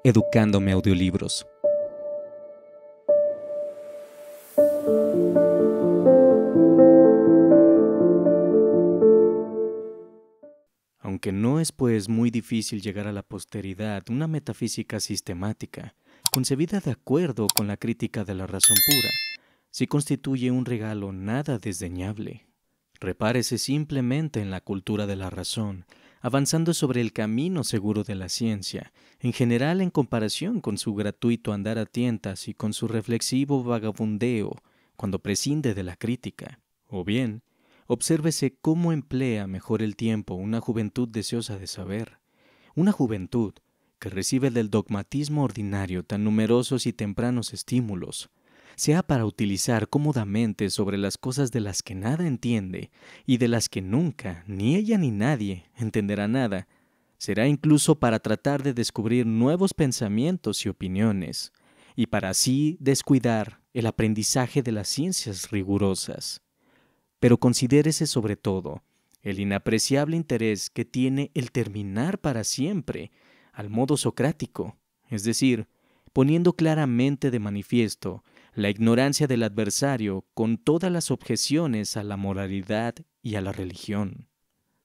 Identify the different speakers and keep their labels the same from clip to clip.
Speaker 1: Educándome Audiolibros. Aunque no es pues muy difícil llegar a la posteridad una metafísica sistemática, concebida de acuerdo con la crítica de la razón pura, sí constituye un regalo nada desdeñable. Repárese simplemente en la cultura de la razón, avanzando sobre el camino seguro de la ciencia, en general en comparación con su gratuito andar a tientas y con su reflexivo vagabundeo cuando prescinde de la crítica. O bien, obsérvese cómo emplea mejor el tiempo una juventud deseosa de saber, una juventud que recibe del dogmatismo ordinario tan numerosos y tempranos estímulos, sea para utilizar cómodamente sobre las cosas de las que nada entiende y de las que nunca, ni ella ni nadie, entenderá nada, será incluso para tratar de descubrir nuevos pensamientos y opiniones, y para así descuidar el aprendizaje de las ciencias rigurosas. Pero considérese sobre todo el inapreciable interés que tiene el terminar para siempre, al modo socrático, es decir, poniendo claramente de manifiesto la ignorancia del adversario con todas las objeciones a la moralidad y a la religión.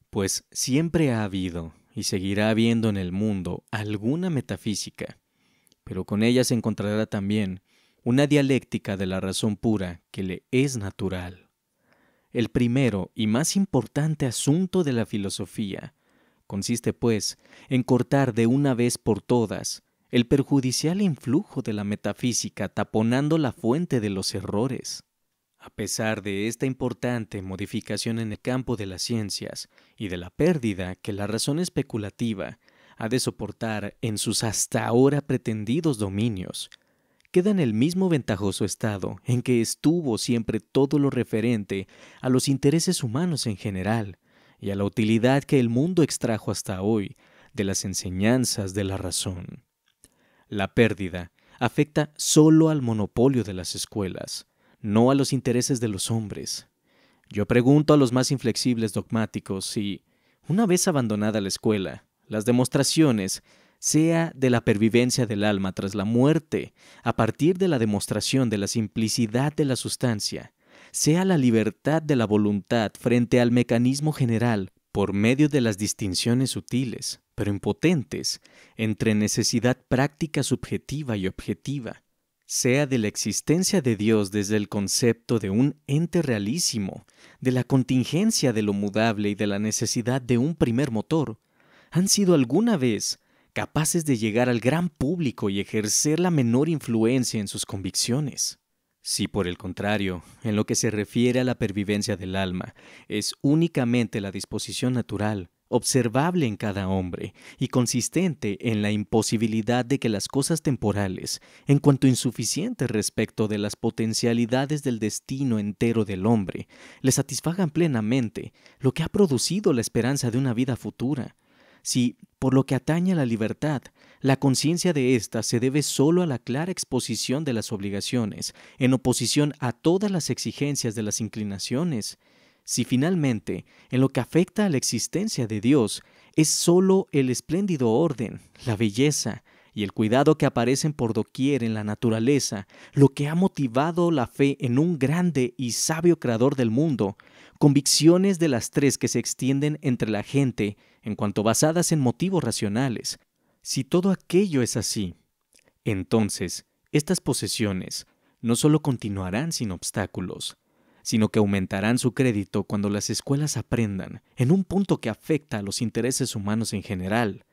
Speaker 1: Pues siempre ha habido y seguirá habiendo en el mundo alguna metafísica, pero con ella se encontrará también una dialéctica de la razón pura que le es natural. El primero y más importante asunto de la filosofía consiste, pues, en cortar de una vez por todas el perjudicial influjo de la metafísica taponando la fuente de los errores. A pesar de esta importante modificación en el campo de las ciencias y de la pérdida que la razón especulativa ha de soportar en sus hasta ahora pretendidos dominios, queda en el mismo ventajoso estado en que estuvo siempre todo lo referente a los intereses humanos en general y a la utilidad que el mundo extrajo hasta hoy de las enseñanzas de la razón. La pérdida afecta solo al monopolio de las escuelas, no a los intereses de los hombres. Yo pregunto a los más inflexibles dogmáticos si, una vez abandonada la escuela, las demostraciones, sea de la pervivencia del alma tras la muerte, a partir de la demostración de la simplicidad de la sustancia, sea la libertad de la voluntad frente al mecanismo general por medio de las distinciones sutiles, pero impotentes, entre necesidad práctica subjetiva y objetiva, sea de la existencia de Dios desde el concepto de un ente realísimo, de la contingencia de lo mudable y de la necesidad de un primer motor, han sido alguna vez capaces de llegar al gran público y ejercer la menor influencia en sus convicciones. Si por el contrario, en lo que se refiere a la pervivencia del alma, es únicamente la disposición natural, observable en cada hombre y consistente en la imposibilidad de que las cosas temporales, en cuanto insuficientes respecto de las potencialidades del destino entero del hombre, le satisfagan plenamente lo que ha producido la esperanza de una vida futura. Si, por lo que atañe a la libertad, la conciencia de ésta se debe solo a la clara exposición de las obligaciones, en oposición a todas las exigencias de las inclinaciones, si finalmente, en lo que afecta a la existencia de Dios, es solo el espléndido orden, la belleza y el cuidado que aparecen por doquier en la naturaleza, lo que ha motivado la fe en un grande y sabio creador del mundo, convicciones de las tres que se extienden entre la gente en cuanto basadas en motivos racionales. Si todo aquello es así, entonces estas posesiones no solo continuarán sin obstáculos, sino que aumentarán su crédito cuando las escuelas aprendan, en un punto que afecta a los intereses humanos en general,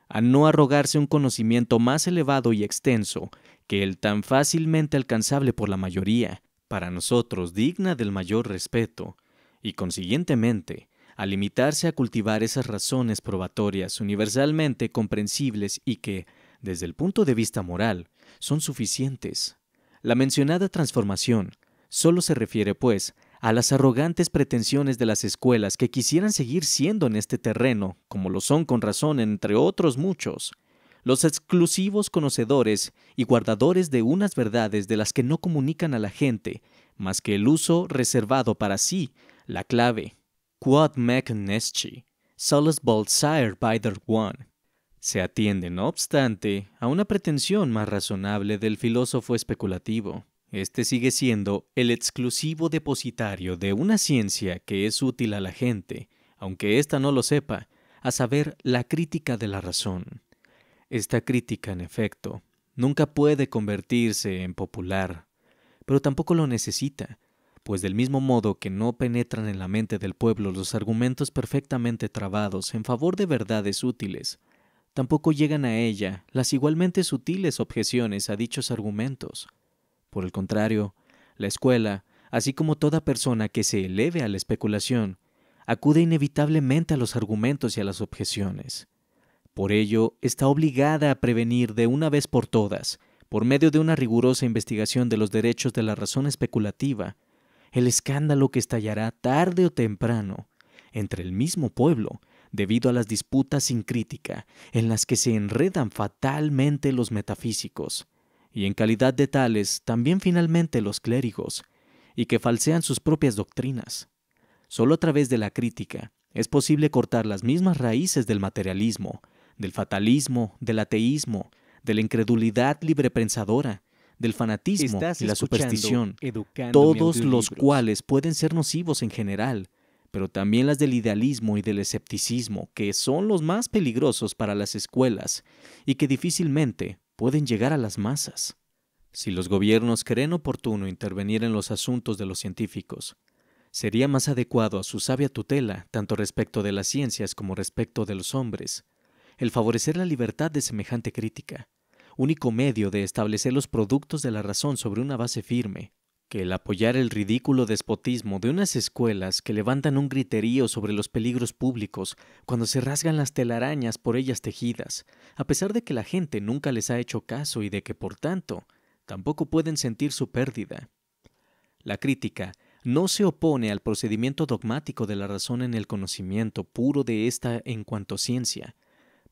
Speaker 1: a no arrogarse un conocimiento más elevado y extenso que el tan fácilmente alcanzable por la mayoría, para nosotros digna del mayor respeto, y consiguientemente, a limitarse a cultivar esas razones probatorias universalmente comprensibles y que, desde el punto de vista moral, son suficientes. La mencionada transformación solo se refiere, pues, a las arrogantes pretensiones de las escuelas que quisieran seguir siendo en este terreno, como lo son con razón entre otros muchos, los exclusivos conocedores y guardadores de unas verdades de las que no comunican a la gente, más que el uso reservado para sí, la clave, quod mecum nesci, solus bolsaer bider one. Se atiende, no obstante, a una pretensión más razonable del filósofo especulativo. Este sigue siendo el exclusivo depositario de una ciencia que es útil a la gente, aunque ésta no lo sepa, a saber, la crítica de la razón. Esta crítica, en efecto, nunca puede convertirse en popular, pero tampoco lo necesita, pues del mismo modo que no penetran en la mente del pueblo los argumentos perfectamente trabados en favor de verdades útiles, tampoco llegan a ella las igualmente sutiles objeciones a dichos argumentos. Por el contrario, la escuela, así como toda persona que se eleve a la especulación, acude inevitablemente a los argumentos y a las objeciones. Por ello, está obligada a prevenir de una vez por todas, por medio de una rigurosa investigación de los derechos de la razón especulativa, el escándalo que estallará tarde o temprano entre el mismo pueblo, debido a las disputas sin crítica en las que se enredan fatalmente los metafísicos, y en calidad de tales también finalmente los clérigos, y que falsean sus propias doctrinas. Solo a través de la crítica es posible cortar las mismas raíces del materialismo, del fatalismo, del ateísmo, de la incredulidad librepensadora, del fanatismo
Speaker 2: Estás
Speaker 1: y la
Speaker 2: escuchando
Speaker 1: superstición,
Speaker 2: Educándome
Speaker 1: todos los
Speaker 2: Audiolibros.
Speaker 1: cuales pueden ser nocivos en general, pero también las del idealismo y del escepticismo, que son los más peligrosos para las escuelas y que difícilmente pueden llegar a las masas. Si los gobiernos creen oportuno intervenir en los asuntos de los científicos, sería más adecuado a su sabia tutela, tanto respecto de las ciencias como respecto de los hombres, el favorecer la libertad de semejante crítica, único medio de establecer los productos de la razón sobre una base firme, que el apoyar el ridículo despotismo de unas escuelas que levantan un griterío sobre los peligros públicos cuando se rasgan las telarañas por ellas tejidas, a pesar de que la gente nunca les ha hecho caso y de que, por tanto, tampoco pueden sentir su pérdida. La crítica no se opone al procedimiento dogmático de la razón en el conocimiento puro de ésta en cuanto ciencia,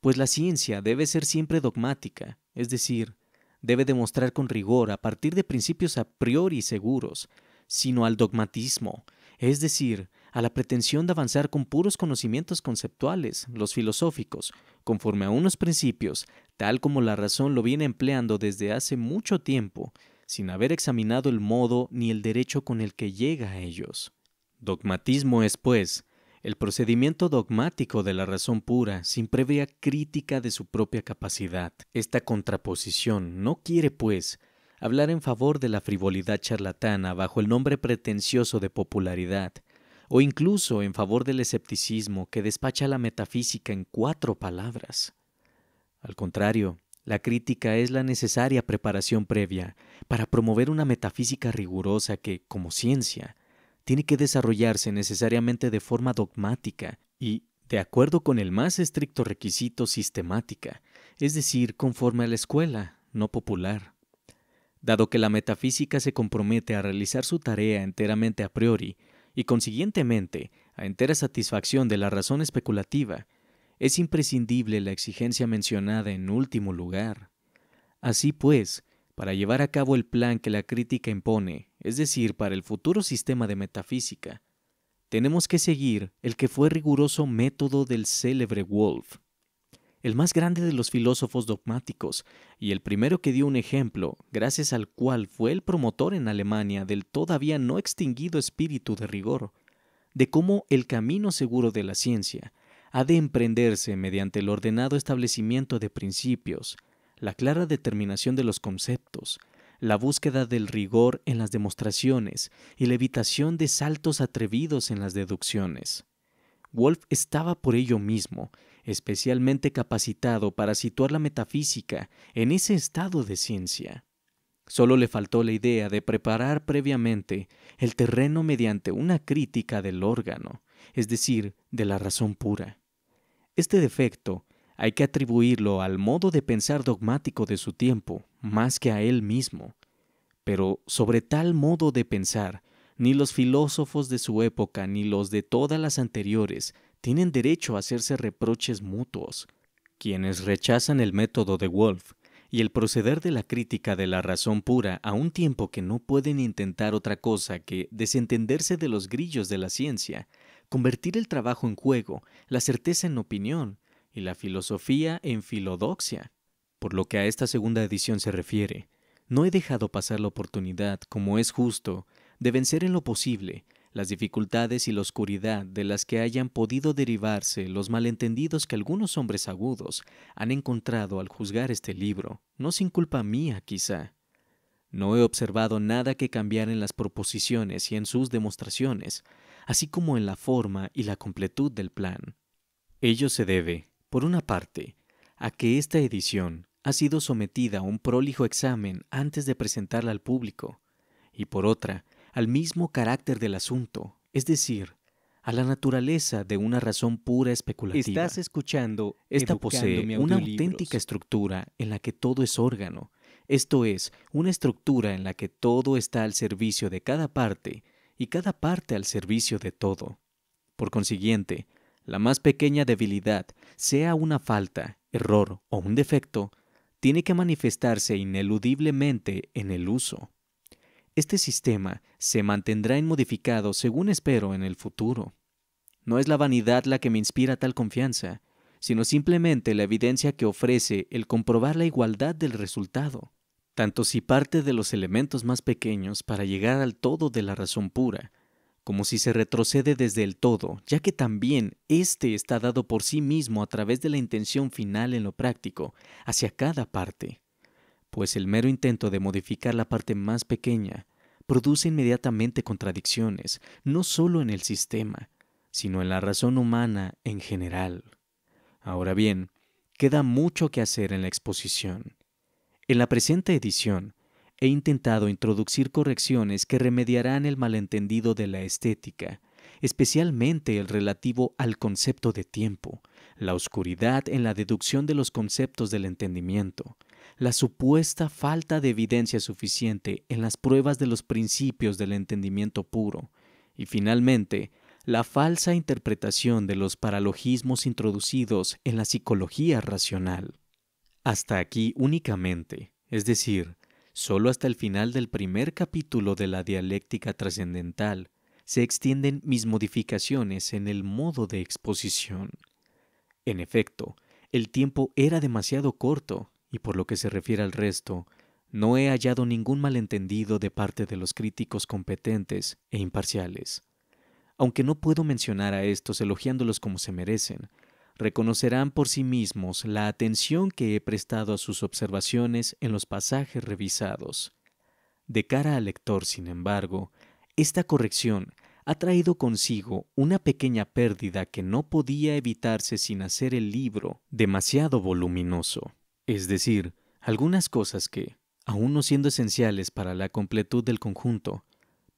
Speaker 1: pues la ciencia debe ser siempre dogmática, es decir, debe demostrar con rigor a partir de principios a priori seguros, sino al dogmatismo, es decir, a la pretensión de avanzar con puros conocimientos conceptuales, los filosóficos, conforme a unos principios, tal como la razón lo viene empleando desde hace mucho tiempo, sin haber examinado el modo ni el derecho con el que llega a ellos. Dogmatismo es, pues, el procedimiento dogmático de la razón pura, sin previa crítica de su propia capacidad. Esta contraposición no quiere, pues, hablar en favor de la frivolidad charlatana bajo el nombre pretencioso de popularidad, o incluso en favor del escepticismo que despacha la metafísica en 4 palabras. Al contrario, la crítica es la necesaria preparación previa para promover una metafísica rigurosa que, como ciencia, tiene que desarrollarse necesariamente de forma dogmática y, de acuerdo con el más estricto requisito, sistemática, es decir, conforme a la escuela, no popular. Dado que la metafísica se compromete a realizar su tarea enteramente a priori y, consiguientemente, a entera satisfacción de la razón especulativa, es imprescindible la exigencia mencionada en último lugar. Así pues, para llevar a cabo el plan que la crítica impone, es decir, para el futuro sistema de metafísica, tenemos que seguir el que fue riguroso método del célebre Wolff, el más grande de los filósofos dogmáticos y el primero que dio un ejemplo, gracias al cual fue el promotor en Alemania del todavía no extinguido espíritu de rigor, de cómo el camino seguro de la ciencia ha de emprenderse mediante el ordenado establecimiento de principios, la clara determinación de los conceptos, la búsqueda del rigor en las demostraciones y la evitación de saltos atrevidos en las deducciones. Wolff estaba por ello mismo especialmente capacitado para situar la metafísica en ese estado de ciencia. Solo le faltó la idea de preparar previamente el terreno mediante una crítica del órgano, es decir, de la razón pura. Este defecto hay que atribuirlo al modo de pensar dogmático de su tiempo, más que a él mismo. Pero sobre tal modo de pensar, ni los filósofos de su época ni los de todas las anteriores tienen derecho a hacerse reproches mutuos. Quienes rechazan el método de Wolff y el proceder de la crítica de la razón pura a un tiempo que no pueden intentar otra cosa que desentenderse de los grillos de la ciencia, convertir el trabajo en juego, la certeza en opinión y la filosofía en filodoxia. Por lo que a esta segunda edición se refiere, no he dejado pasar la oportunidad, como es justo, de vencer en lo posible las dificultades y la oscuridad de las que hayan podido derivarse los malentendidos que algunos hombres agudos han encontrado al juzgar este libro, no sin culpa mía quizá. No he observado nada que cambiar en las proposiciones y en sus demostraciones, así como en la forma y la completud del plan. Ello se debe, por una parte, a que esta edición ha sido sometida a un prolijo examen antes de presentarla al público, y por otra, al mismo carácter del asunto, es decir, a la naturaleza de una razón pura especulativa.
Speaker 2: Estás escuchando
Speaker 1: Esta posee
Speaker 2: Educándome
Speaker 1: una
Speaker 2: Audiolibros.
Speaker 1: auténtica estructura en la que todo es órgano, esto es, una estructura en la que todo está al servicio de cada parte y cada parte al servicio de todo. Por consiguiente, la más pequeña debilidad, sea una falta, error o un defecto, tiene que manifestarse ineludiblemente en el uso. Este sistema se mantendrá inmodificado, según espero, en el futuro. No es la vanidad la que me inspira tal confianza, sino simplemente la evidencia que ofrece el comprobar la igualdad del resultado, tanto si parte de los elementos más pequeños para llegar al todo de la razón pura, como si se retrocede desde el todo, ya que también éste está dado por sí mismo a través de la intención final en lo práctico, hacia cada parte. Pues el mero intento de modificar la parte más pequeña produce inmediatamente contradicciones, no solo en el sistema, sino en la razón humana en general. Ahora bien, queda mucho que hacer en la exposición. En la presente edición, he intentado introducir correcciones que remediarán el malentendido de la estética, especialmente el relativo al concepto de tiempo, la oscuridad en la deducción de los conceptos del entendimiento, la supuesta falta de evidencia suficiente en las pruebas de los principios del entendimiento puro, y finalmente, la falsa interpretación de los paralogismos introducidos en la psicología racional. Hasta aquí únicamente, es decir, solo hasta el final del primer capítulo de la dialéctica trascendental, se extienden mis modificaciones en el modo de exposición. En efecto, el tiempo era demasiado corto, y por lo que se refiere al resto, no he hallado ningún malentendido de parte de los críticos competentes e imparciales. Aunque no puedo mencionar a estos elogiándolos como se merecen, reconocerán por sí mismos la atención que he prestado a sus observaciones en los pasajes revisados. De cara al lector, sin embargo, esta corrección ha traído consigo una pequeña pérdida que no podía evitarse sin hacer el libro demasiado voluminoso. Es decir, algunas cosas que, aun no siendo esenciales para la completud del conjunto,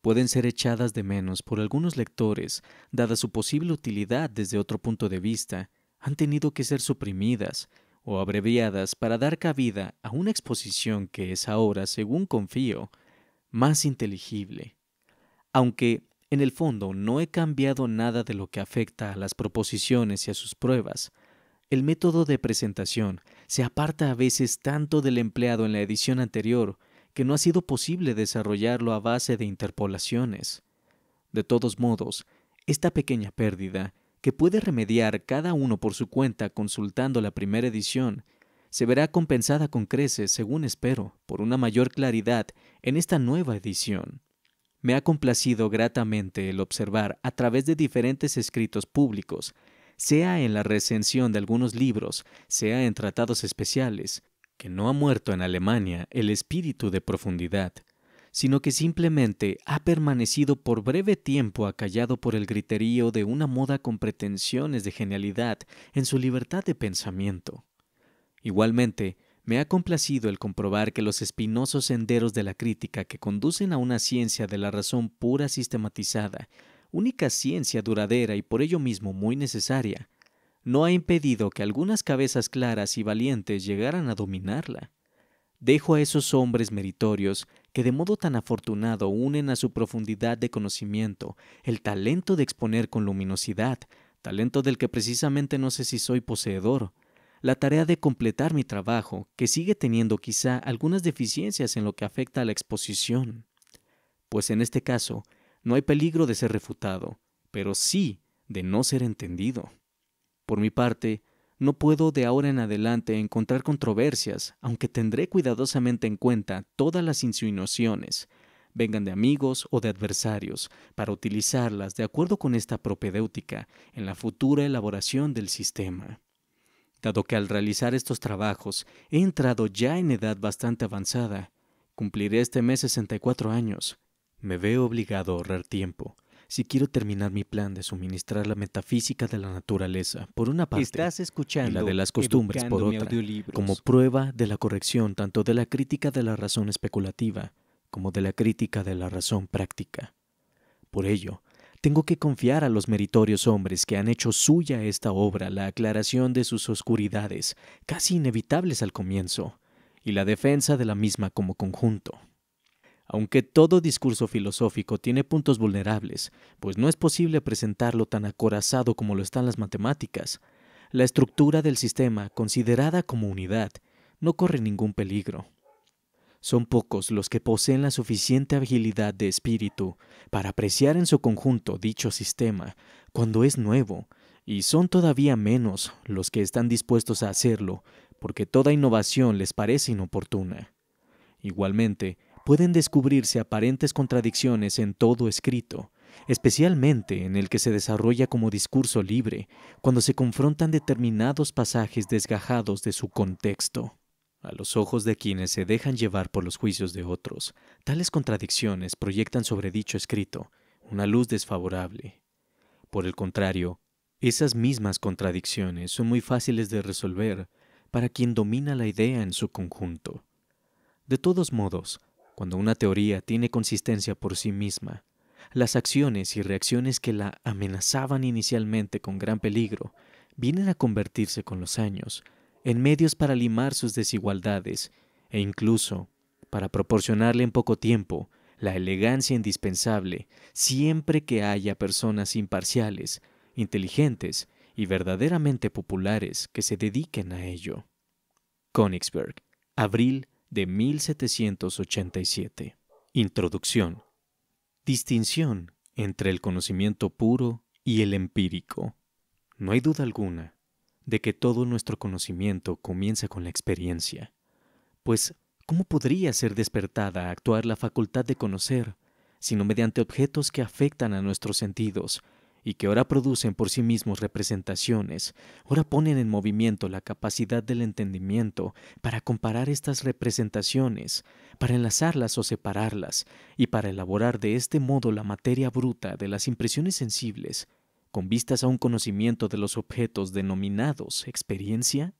Speaker 1: pueden ser echadas de menos por algunos lectores, dada su posible utilidad desde otro punto de vista, han tenido que ser suprimidas o abreviadas para dar cabida a una exposición que es ahora, según confío, más inteligible. Aunque, en el fondo, no he cambiado nada de lo que afecta a las proposiciones y a sus pruebas, el método de presentación se aparta a veces tanto del empleado en la edición anterior que no ha sido posible desarrollarlo a base de interpolaciones. De todos modos, esta pequeña pérdida, que puede remediar cada uno por su cuenta consultando la primera edición, se verá compensada con creces, según espero, por una mayor claridad en esta nueva edición. Me ha complacido gratamente el observar a través de diferentes escritos públicos, sea en la recensión de algunos libros, sea en tratados especiales, que no ha muerto en Alemania el espíritu de profundidad, sino que simplemente ha permanecido por breve tiempo acallado por el griterío de una moda con pretensiones de genialidad en su libertad de pensamiento. Igualmente, me ha complacido el comprobar que los espinosos senderos de la crítica que conducen a una ciencia de la razón pura sistematizada, única ciencia duradera y por ello mismo muy necesaria, no ha impedido que algunas cabezas claras y valientes llegaran a dominarla. Dejo a esos hombres meritorios que de modo tan afortunado unen a su profundidad de conocimiento el talento de exponer con luminosidad, talento del que precisamente no sé si soy poseedor, la tarea de completar mi trabajo, que sigue teniendo quizá algunas deficiencias en lo que afecta a la exposición. Pues en este caso, no hay peligro de ser refutado, pero sí de no ser entendido. Por mi parte, No puedo de ahora en adelante encontrar controversias, aunque tendré cuidadosamente en cuenta todas las insinuaciones, vengan de amigos o de adversarios, para utilizarlas de acuerdo con esta propedéutica en la futura elaboración del sistema. Dado que al realizar estos trabajos he entrado ya en edad bastante avanzada, cumpliré este mes 64 años, me veo obligado a ahorrar tiempo si quiero terminar mi plan de suministrar la metafísica de la naturaleza, por una parte,
Speaker 2: Estás
Speaker 1: y
Speaker 2: escuchando
Speaker 1: la de las costumbres, por
Speaker 2: Educándome
Speaker 1: otra,
Speaker 2: Audiolibros.
Speaker 1: como prueba de la corrección tanto de la crítica de la razón especulativa como de la crítica de la razón práctica. Por ello, tengo que confiar a los meritorios hombres que han hecho suya esta obra la aclaración de sus oscuridades, casi inevitables al comienzo, y la defensa de la misma como conjunto. Aunque todo discurso filosófico tiene puntos vulnerables, pues no es posible presentarlo tan acorazado como lo están las matemáticas, la estructura del sistema, considerada como unidad, no corre ningún peligro. Son pocos los que poseen la suficiente agilidad de espíritu para apreciar en su conjunto dicho sistema cuando es nuevo, y son todavía menos los que están dispuestos a hacerlo porque toda innovación les parece inoportuna. Igualmente, pueden descubrirse aparentes contradicciones en todo escrito, especialmente en el que se desarrolla como discurso libre, cuando se confrontan determinados pasajes desgajados de su contexto. A los ojos de quienes se dejan llevar por los juicios de otros, tales contradicciones proyectan sobre dicho escrito una luz desfavorable. Por el contrario, esas mismas contradicciones son muy fáciles de resolver para quien domina la idea en su conjunto. De todos modos, cuando una teoría tiene consistencia por sí misma, las acciones y reacciones que la amenazaban inicialmente con gran peligro vienen a convertirse con los años en medios para limar sus desigualdades e incluso para proporcionarle en poco tiempo la elegancia indispensable siempre que haya personas imparciales, inteligentes y verdaderamente populares que se dediquen a ello. Königsberg, abril de 1787. Introducción. Distinción entre el conocimiento puro y el empírico. No hay duda alguna de que todo nuestro conocimiento comienza con la experiencia, pues ¿cómo podría ser despertada a actuar la facultad de conocer, sino mediante objetos que afectan a nuestros sentidos y que ora producen por sí mismos representaciones, ora ponen en movimiento la capacidad del entendimiento para comparar estas representaciones, para enlazarlas o separarlas, y para elaborar de este modo la materia bruta de las impresiones sensibles, con vistas a un conocimiento de los objetos denominados experiencia?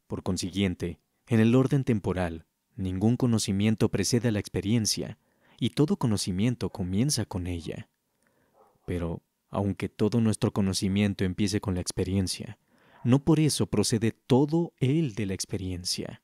Speaker 1: Por consiguiente, en el orden temporal, ningún conocimiento precede a la experiencia, y todo conocimiento comienza con ella. Pero, aunque todo nuestro conocimiento empiece con la experiencia, no por eso procede todo él de la experiencia.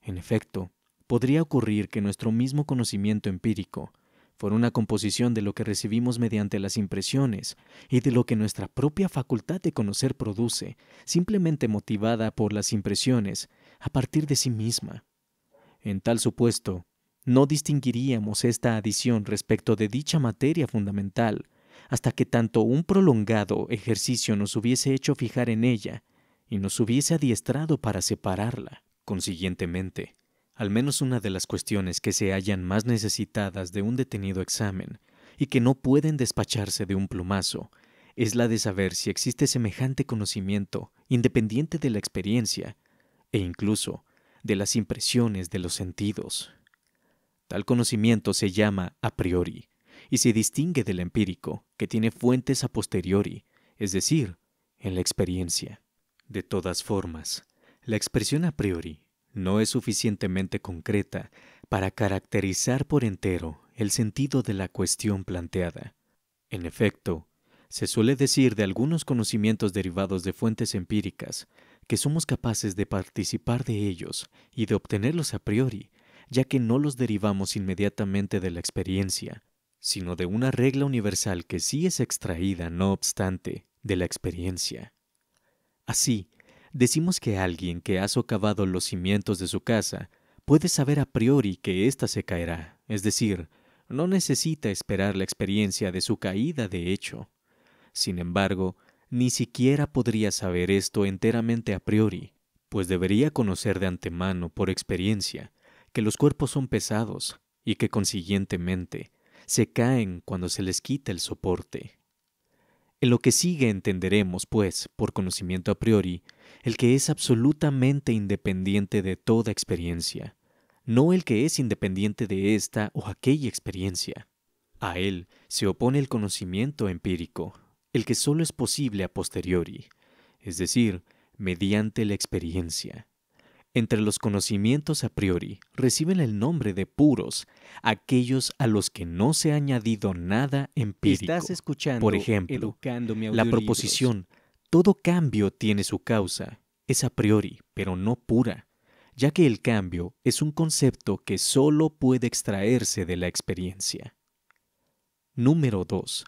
Speaker 1: En efecto, podría ocurrir que nuestro mismo conocimiento empírico fuera una composición de lo que recibimos mediante las impresiones y de lo que nuestra propia facultad de conocer produce, simplemente motivada por las impresiones a partir de sí misma. En tal supuesto, no distinguiríamos esta adición respecto de dicha materia fundamental hasta que tanto un prolongado ejercicio nos hubiese hecho fijar en ella y nos hubiese adiestrado para separarla. Consiguientemente, al menos una de las cuestiones que se hallan más necesitadas de un detenido examen y que no pueden despacharse de un plumazo, es la de saber si existe semejante conocimiento independiente de la experiencia e incluso de las impresiones de los sentidos. Tal conocimiento se llama a priori y se distingue del empírico, que tiene fuentes a posteriori, es decir, en la experiencia. De todas formas, la expresión a priori no es suficientemente concreta para caracterizar por entero el sentido de la cuestión planteada. En efecto, se suele decir de algunos conocimientos derivados de fuentes empíricas que somos capaces de participar de ellos y de obtenerlos a priori, ya que no los derivamos inmediatamente de la experiencia, sino de una regla universal que sí es extraída, no obstante, de la experiencia. Así, decimos que alguien que ha socavado los cimientos de su casa puede saber a priori que ésta se caerá, es decir, no necesita esperar la experiencia de su caída de hecho. Sin embargo, ni siquiera podría saber esto enteramente a priori, pues debería conocer de antemano por experiencia que los cuerpos son pesados y que consiguientemente se caen cuando se les quita el soporte. En lo que sigue entenderemos, pues, por conocimiento a priori, el que es absolutamente independiente de toda experiencia, no el que es independiente de esta o aquella experiencia. A él se opone el conocimiento empírico, el que solo es posible a posteriori, es decir, mediante la experiencia. Entre los conocimientos a priori reciben el nombre de puros aquellos a los que no se ha añadido nada empírico.
Speaker 2: Estás escuchando
Speaker 1: Por ejemplo,
Speaker 2: Educándome
Speaker 1: la
Speaker 2: Audiolibros.
Speaker 1: proposición "todo cambio tiene su causa" es a priori, pero no pura, ya que el cambio es un concepto que solo puede extraerse de la experiencia. Número 2.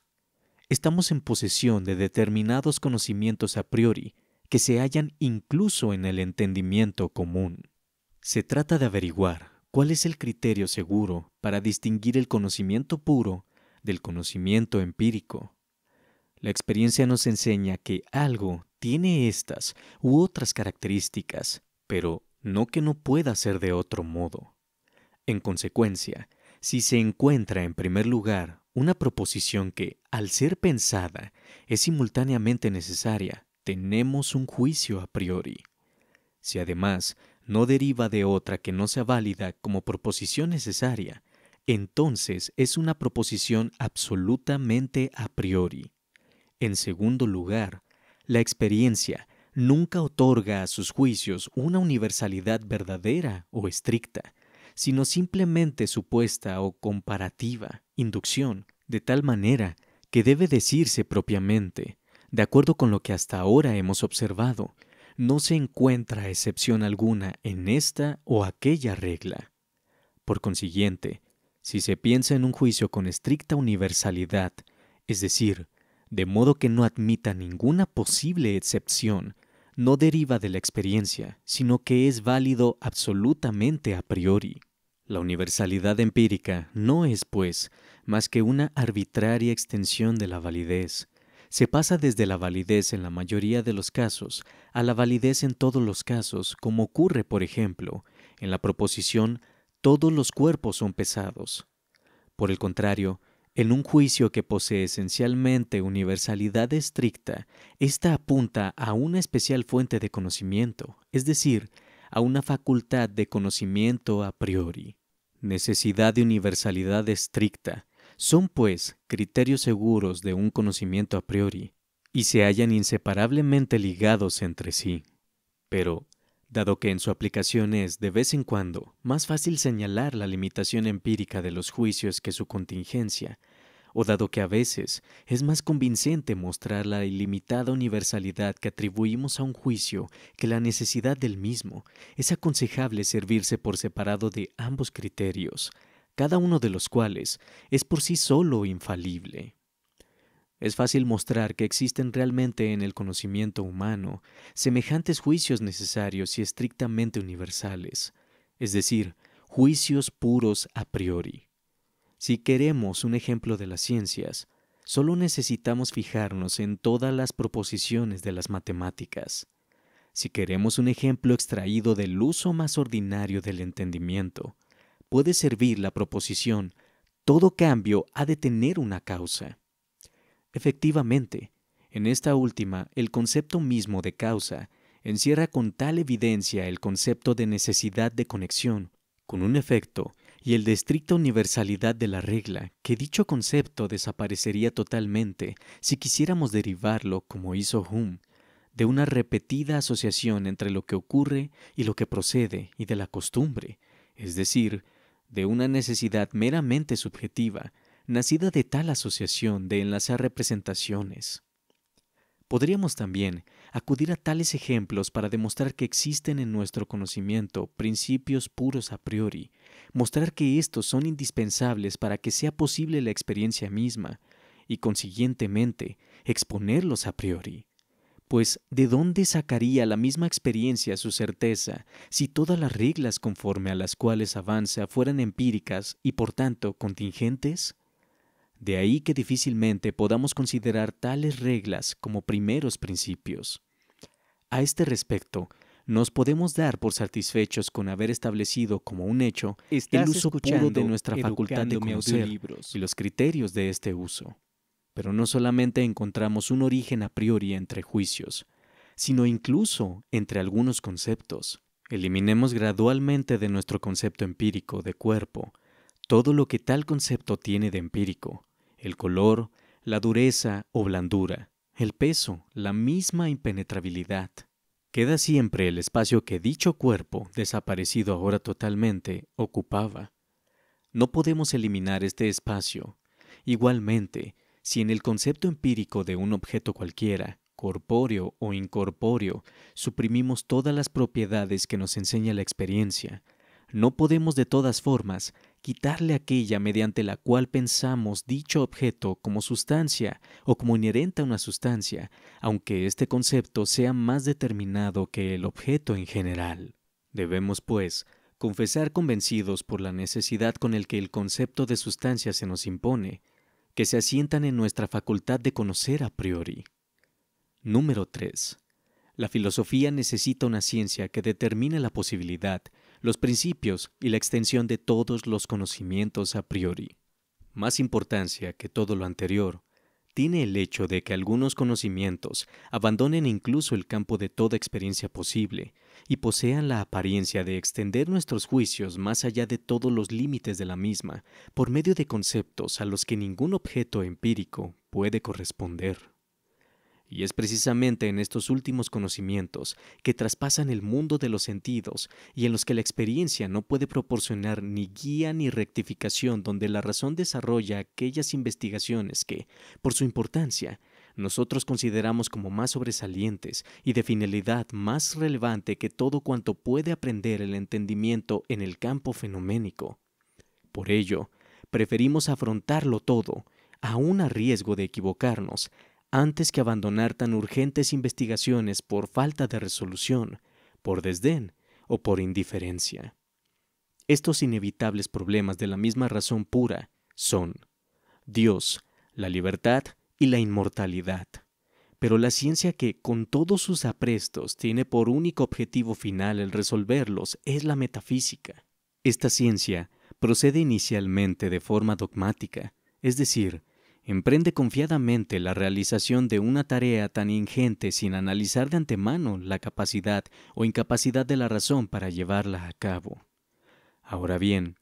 Speaker 1: Estamos en posesión de determinados conocimientos a priori que se hallan incluso en el entendimiento común. Se trata de averiguar cuál es el criterio seguro para distinguir el conocimiento puro del conocimiento empírico. La experiencia nos enseña que algo tiene estas u otras características, pero no que no pueda ser de otro modo. En consecuencia, si se encuentra en primer lugar una proposición que, al ser pensada, es simultáneamente necesaria, tenemos un juicio a priori. Si además no deriva de otra que no sea válida como proposición necesaria, entonces es una proposición absolutamente a priori. En segundo lugar, la experiencia nunca otorga a sus juicios una universalidad verdadera o estricta, sino simplemente supuesta o comparativa, inducción, de tal manera que debe decirse propiamente, de acuerdo con lo que hasta ahora hemos observado, no se encuentra excepción alguna en esta o aquella regla. Por consiguiente, si se piensa en un juicio con estricta universalidad, es decir, de modo que no admita ninguna posible excepción, no deriva de la experiencia, sino que es válido absolutamente a priori. La universalidad empírica no es, pues, más que una arbitraria extensión de la validez. Se pasa desde la validez en la mayoría de los casos a la validez en todos los casos, como ocurre, por ejemplo, en la proposición "todos los cuerpos son pesados". Por el contrario, en un juicio que posee esencialmente universalidad estricta, ésta apunta a una especial fuente de conocimiento, es decir, a una facultad de conocimiento a priori. Necesidad de universalidad estricta son, pues, criterios seguros de un conocimiento a priori, y se hallan inseparablemente ligados entre sí. Pero, dado que en su aplicación es, de vez en cuando, más fácil señalar la limitación empírica de los juicios que su contingencia, o dado que a veces es más convincente mostrar la ilimitada universalidad que atribuimos a un juicio que la necesidad del mismo, es aconsejable servirse por separado de ambos criterios, cada uno de los cuales es por sí solo infalible. Es fácil mostrar que existen realmente en el conocimiento humano semejantes juicios necesarios y estrictamente universales, es decir, juicios puros a priori. Si queremos un ejemplo de las ciencias, solo necesitamos fijarnos en todas las proposiciones de las matemáticas. Si queremos un ejemplo extraído del uso más ordinario del entendimiento, puede servir la proposición "todo cambio ha de tener una causa". Efectivamente, en esta última, el concepto mismo de causa encierra con tal evidencia el concepto de necesidad de conexión con un efecto y el de estricta universalidad de la regla, que dicho concepto desaparecería totalmente si quisiéramos derivarlo, como hizo Hume, de una repetida asociación entre lo que ocurre y lo que procede y de la costumbre, es decir, de una necesidad meramente subjetiva, nacida de tal asociación de enlazar representaciones. Podríamos también acudir a tales ejemplos para demostrar que existen en nuestro conocimiento principios puros a priori, mostrar que estos son indispensables para que sea posible la experiencia misma y, consiguientemente, exponerlos a priori. Pues, ¿de dónde sacaría la misma experiencia su certeza si todas las reglas conforme a las cuales avanza fueran empíricas y, por tanto, contingentes? De ahí que difícilmente podamos considerar tales reglas como primeros principios. A este respecto, nos podemos dar por satisfechos con haber establecido como un hecho el uso puro de nuestra facultad de conocer y los criterios de este uso. Pero no solamente encontramos un origen a priori entre juicios, sino incluso entre algunos conceptos. Eliminemos gradualmente de nuestro concepto empírico de cuerpo todo lo que tal concepto tiene de empírico: el color, la dureza o blandura, el peso, la misma impenetrabilidad. Queda siempre el espacio que dicho cuerpo, desaparecido ahora totalmente, ocupaba. No podemos eliminar este espacio. Igualmente, si en el concepto empírico de un objeto cualquiera, corpóreo o incorpóreo, suprimimos todas las propiedades que nos enseña la experiencia, no podemos de todas formas quitarle aquella mediante la cual pensamos dicho objeto como sustancia o como inherente a una sustancia, aunque este concepto sea más determinado que el objeto en general. Debemos, pues, confesar convencidos por la necesidad con el que el concepto de sustancia se nos impone, que se asientan en nuestra facultad de conocer a priori. Número 3. La filosofía necesita una ciencia que determine la posibilidad, los principios y la extensión de todos los conocimientos a priori. Más importancia que todo lo anterior tiene el hecho de que algunos conocimientos abandonen incluso el campo de toda experiencia posible y posean la apariencia de extender nuestros juicios más allá de todos los límites de la misma por medio de conceptos a los que ningún objeto empírico puede corresponder. Y es precisamente en estos últimos conocimientos que traspasan el mundo de los sentidos y en los que la experiencia no puede proporcionar ni guía ni rectificación, donde la razón desarrolla aquellas investigaciones que, por su importancia, nosotros consideramos como más sobresalientes y de finalidad más relevante que todo cuanto puede aprender el entendimiento en el campo fenoménico. Por ello, preferimos afrontarlo todo, aun a riesgo de equivocarnos, antes que abandonar tan urgentes investigaciones por falta de resolución, por desdén o por indiferencia. Estos inevitables problemas de la misma razón pura son Dios, la libertad y la inmortalidad. Pero la ciencia que, con todos sus aprestos, tiene por único objetivo final el resolverlos es la metafísica. Esta ciencia procede inicialmente de forma dogmática, es decir, emprende confiadamente la realización de una tarea tan ingente sin analizar de antemano la capacidad o incapacidad de la razón para llevarla a cabo. Ahora bien,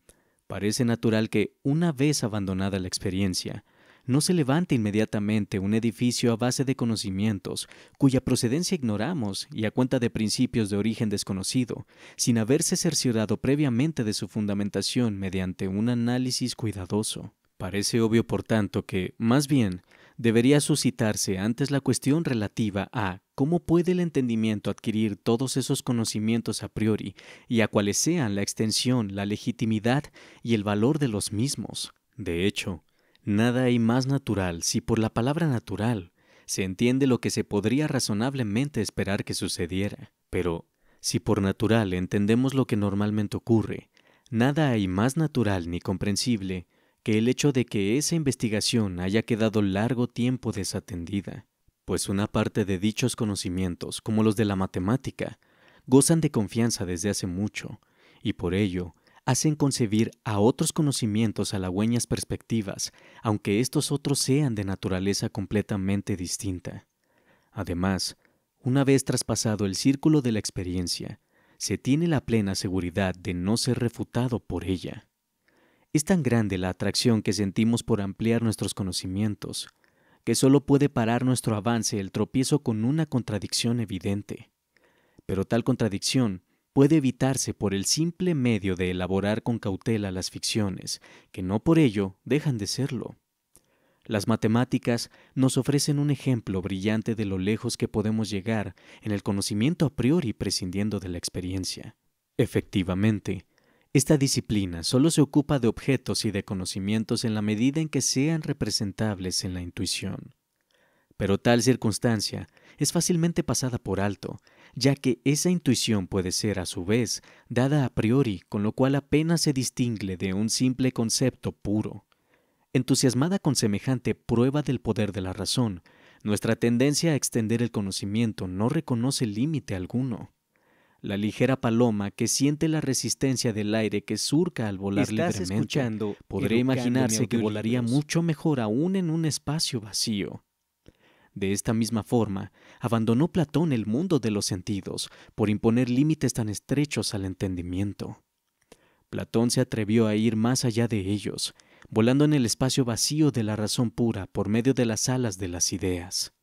Speaker 1: parece natural que, una vez abandonada la experiencia, no se levante inmediatamente un edificio a base de conocimientos cuya procedencia ignoramos y a cuenta de principios de origen desconocido, sin haberse cerciorado previamente de su fundamentación mediante un análisis cuidadoso. Parece obvio, por tanto, que, más bien, debería suscitarse antes la cuestión relativa a cómo puede el entendimiento adquirir todos esos conocimientos a priori y a cuáles sean la extensión, la legitimidad y el valor de los mismos. De hecho, nada hay más natural si por la palabra natural se entiende lo que se podría razonablemente esperar que sucediera. Pero, si por natural entendemos lo que normalmente ocurre, nada hay más natural ni comprensible que el hecho de que esa investigación haya quedado largo tiempo desatendida, pues una parte de dichos conocimientos, como los de la matemática, gozan de confianza desde hace mucho, y por ello hacen concebir a otros conocimientos halagüeñas perspectivas, aunque estos otros sean de naturaleza completamente distinta. Además, una vez traspasado el círculo de la experiencia, se tiene la plena seguridad de no ser refutado por ella. Es tan grande la atracción que sentimos por ampliar nuestros conocimientos, que solo puede parar nuestro avance el tropiezo con una contradicción evidente. Pero tal contradicción puede evitarse por el simple medio de elaborar con cautela las ficciones, que no por ello dejan de serlo. Las matemáticas nos ofrecen un ejemplo brillante de lo lejos que podemos llegar en el conocimiento a priori prescindiendo de la experiencia. Efectivamente, esta disciplina solo se ocupa de objetos y de conocimientos en la medida en que sean representables en la intuición. Pero tal circunstancia es fácilmente pasada por alto, ya que esa intuición puede ser, a su vez, dada a priori, con lo cual apenas se distingue de un simple concepto puro. Entusiasmada con semejante prueba del poder de la razón, nuestra tendencia a extender el conocimiento no reconoce límite alguno. La ligera paloma que siente la resistencia del aire que surca al volar
Speaker 2: Estás
Speaker 1: libremente,
Speaker 2: escuchando
Speaker 1: podría
Speaker 2: Educándome
Speaker 1: imaginarse que volaría
Speaker 2: Audiolibros.
Speaker 1: mucho mejor aún en un espacio vacío. De esta misma forma, abandonó Platón el mundo de los sentidos por imponer límites tan estrechos al entendimiento. Platón se atrevió a ir más allá de ellos, volando en el espacio vacío de la razón pura por medio de las alas de las ideas.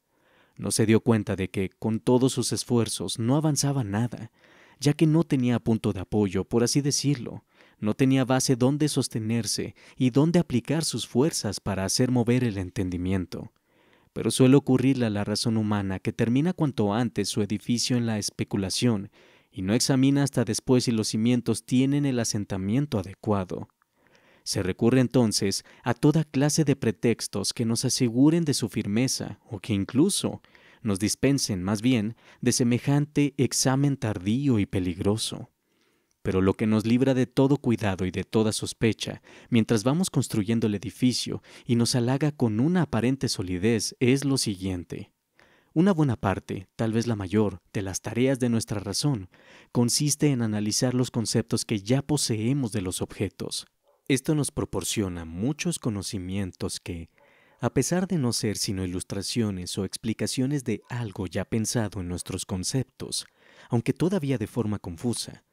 Speaker 1: No se dio cuenta de que, con todos sus esfuerzos, no avanzaba nada, ya que no tenía punto de apoyo, por así decirlo, no tenía base donde sostenerse y donde aplicar sus fuerzas para hacer mover el entendimiento. Pero suele ocurrirle a la razón humana que termina cuanto antes su edificio en la especulación y no examina hasta después si los cimientos tienen el asentamiento adecuado. Se recurre entonces a toda clase de pretextos que nos aseguren de su firmeza o que incluso nos dispensen más bien de semejante examen tardío y peligroso. Pero lo que nos libra de todo cuidado y de toda sospecha, mientras vamos construyendo el edificio y nos halaga con una aparente solidez, es lo siguiente. Una buena parte, tal vez la mayor, de las tareas de nuestra razón consiste en analizar los conceptos que ya poseemos de los objetos. Esto nos proporciona muchos conocimientos que, a pesar de no ser sino ilustraciones o explicaciones de algo ya pensado en nuestros conceptos, aunque todavía de forma confusa,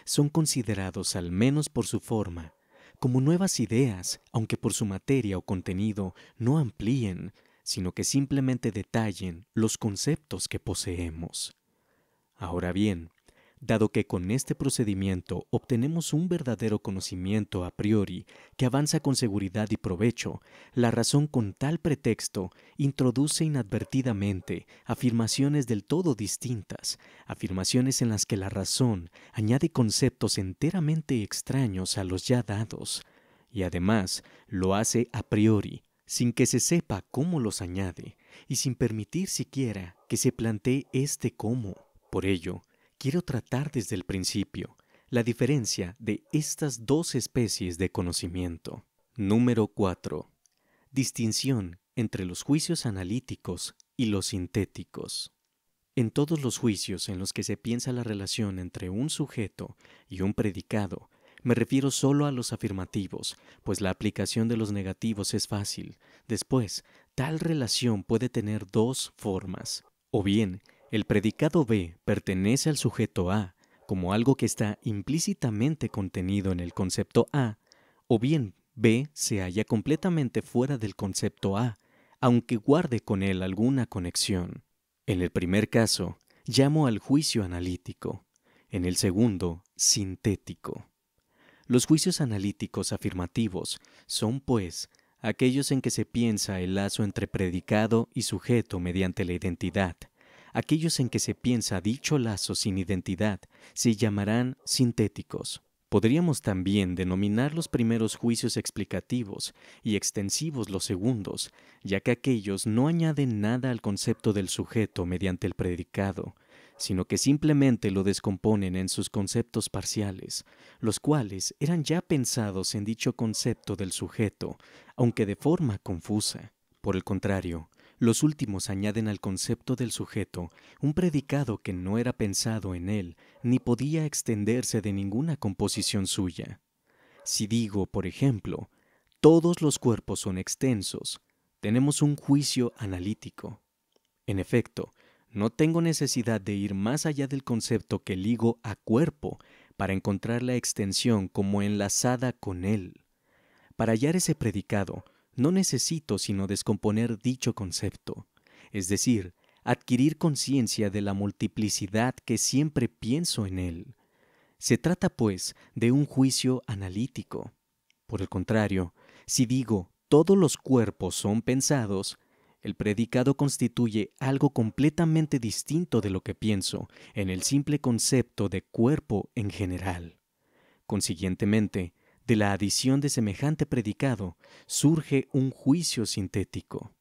Speaker 1: son considerados, al menos por su forma, como nuevas ideas, aunque por su materia o contenido no amplíen, sino que simplemente detallen los conceptos que poseemos. Ahora bien, dado que con este procedimiento obtenemos un verdadero conocimiento a priori que avanza con seguridad y provecho, la razón con tal pretexto introduce inadvertidamente afirmaciones del todo distintas, afirmaciones en las que la razón añade conceptos enteramente extraños a los ya dados, y además lo hace a priori, sin que se sepa cómo los añade, y sin permitir siquiera que se plantee este cómo. Por ello, quiero tratar desde el principio la diferencia de estas dos especies de conocimiento. Número 4. Distinción entre los juicios analíticos y los sintéticos. En todos los juicios en los que se piensa la relación entre un sujeto y un predicado, me refiero solo a los afirmativos, pues la aplicación de los negativos es fácil. Después, tal relación puede tener dos formas. O bien, el predicado B pertenece al sujeto A como algo que está implícitamente contenido en el concepto A, o bien B se halla completamente fuera del concepto A, aunque guarde con él alguna conexión. En el primer caso, llamo al juicio analítico. En el segundo, sintético. Los juicios analíticos afirmativos son, pues, aquellos en que se piensa el lazo entre predicado y sujeto mediante la identidad. Aquellos en que se piensa dicho lazo sin identidad se llamarán sintéticos. Podríamos también denominar los primeros juicios explicativos y extensivos los segundos, ya que aquellos no añaden nada al concepto del sujeto mediante el predicado, sino que simplemente lo descomponen en sus conceptos parciales, los cuales eran ya pensados en dicho concepto del sujeto, aunque de forma confusa. Por el contrario, los últimos añaden al concepto del sujeto un predicado que no era pensado en él ni podía extenderse de ninguna composición suya. Si digo, por ejemplo, todos los cuerpos son extensos, tenemos un juicio analítico. En efecto, no tengo necesidad de ir más allá del concepto que ligo a cuerpo para encontrar la extensión como enlazada con él. Para hallar ese predicado, no necesito sino descomponer dicho concepto, es decir, adquirir conciencia de la multiplicidad que siempre pienso en él. Se trata, pues, de un juicio analítico. Por el contrario, si digo todos los cuerpos son pensados, el predicado constituye algo completamente distinto de lo que pienso en el simple concepto de cuerpo en general. Consiguientemente, de la adición de semejante predicado surge un juicio sintético.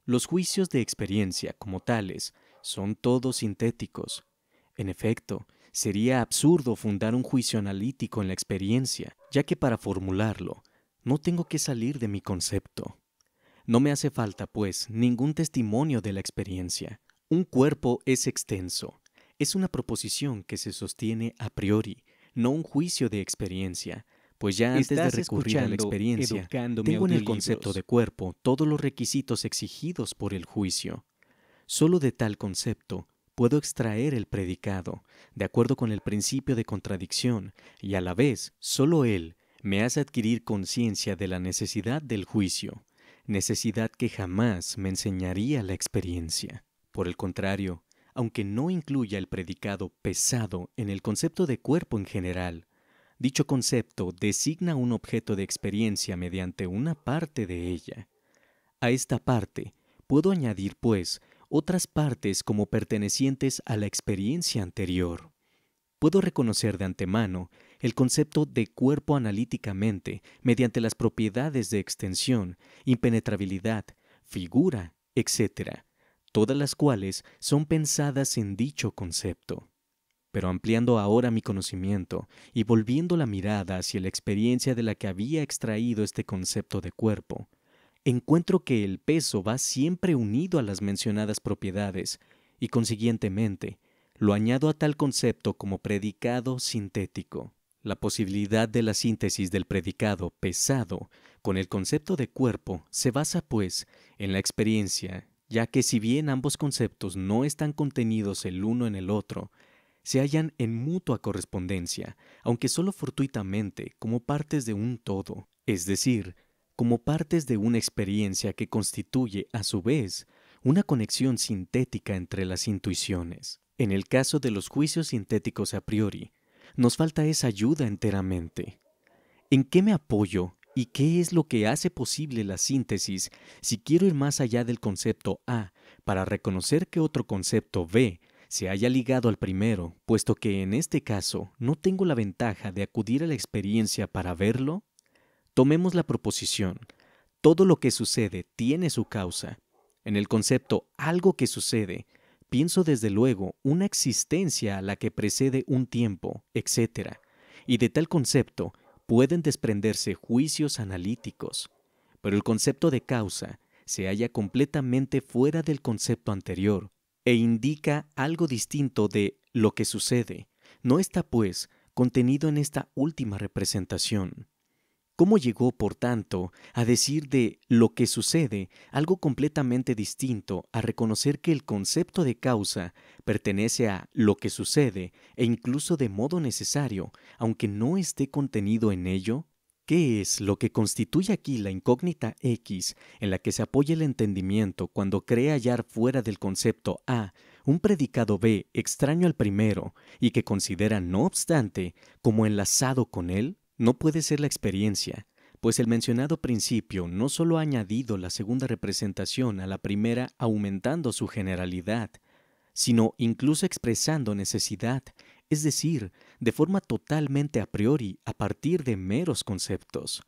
Speaker 1: Los juicios de experiencia, como tales, son todos sintéticos. En efecto, sería absurdo fundar un juicio analítico en la experiencia, ya que para formularlo, no tengo que salir de mi concepto. No me hace falta, pues, ningún testimonio de la experiencia. Un cuerpo es extenso. Es una proposición que se sostiene a priori, no un juicio de experiencia, pues ya antes de
Speaker 2: Estás
Speaker 1: recurrir a la
Speaker 2: escuchando
Speaker 1: experiencia,
Speaker 2: Educándome
Speaker 1: tengo en el concepto
Speaker 2: Audiolibros.
Speaker 1: de cuerpo todos los requisitos exigidos por el juicio. Solo de tal concepto puedo extraer el predicado, de acuerdo con el principio de contradicción, y a la vez, solo él me hace adquirir conciencia de la necesidad del juicio, necesidad que jamás me enseñaría la experiencia. Por el contrario, aunque no incluya el predicado pesado en el concepto de cuerpo en general, dicho concepto designa un objeto de experiencia mediante una parte de ella. A esta parte puedo añadir, pues, otras partes como pertenecientes a la experiencia anterior. Puedo reconocer de antemano el concepto de cuerpo analíticamente mediante las propiedades de extensión, impenetrabilidad, figura, etc., todas las cuales son pensadas en dicho concepto. Pero ampliando ahora mi conocimiento y volviendo la mirada hacia la experiencia de la que había extraído este concepto de cuerpo, encuentro que el peso va siempre unido a las mencionadas propiedades y, consiguientemente, lo añado a tal concepto como predicado sintético. La posibilidad de la síntesis del predicado pesado con el concepto de cuerpo se basa, pues, en la experiencia, ya que si bien ambos conceptos no están contenidos el uno en el otro, se hallan en mutua correspondencia, aunque solo fortuitamente como partes de un todo, es decir, como partes de una experiencia que constituye, a su vez, una conexión sintética entre las intuiciones. En el caso de los juicios sintéticos a priori, nos falta esa ayuda enteramente. ¿En qué me apoyo y qué es lo que hace posible la síntesis si quiero ir más allá del concepto A para reconocer que otro concepto B se haya ligado al primero, puesto que en este caso no tengo la ventaja de acudir a la experiencia para verlo? Tomemos la proposición: todo lo que sucede tiene su causa. En el concepto algo que sucede, pienso desde luego una existencia a la que precede un tiempo, etc. Y de tal concepto pueden desprenderse juicios analíticos. Pero el concepto de causa se halla completamente fuera del concepto anterior e indica algo distinto de lo que sucede. No está, pues, contenido en esta última representación. ¿Cómo llegó, por tanto, a decir de lo que sucede algo completamente distinto a reconocer que el concepto de causa pertenece a lo que sucede e incluso de modo necesario, aunque no esté contenido en ello? ¿Qué es lo que constituye aquí la incógnita X en la que se apoya el entendimiento cuando cree hallar fuera del concepto A un predicado B extraño al primero y que considera, no obstante, como enlazado con él? No puede ser la experiencia, pues el mencionado principio no solo ha añadido la segunda representación a la primera aumentando su generalidad, sino incluso expresando necesidad, es decir, de forma totalmente a priori a partir de meros conceptos.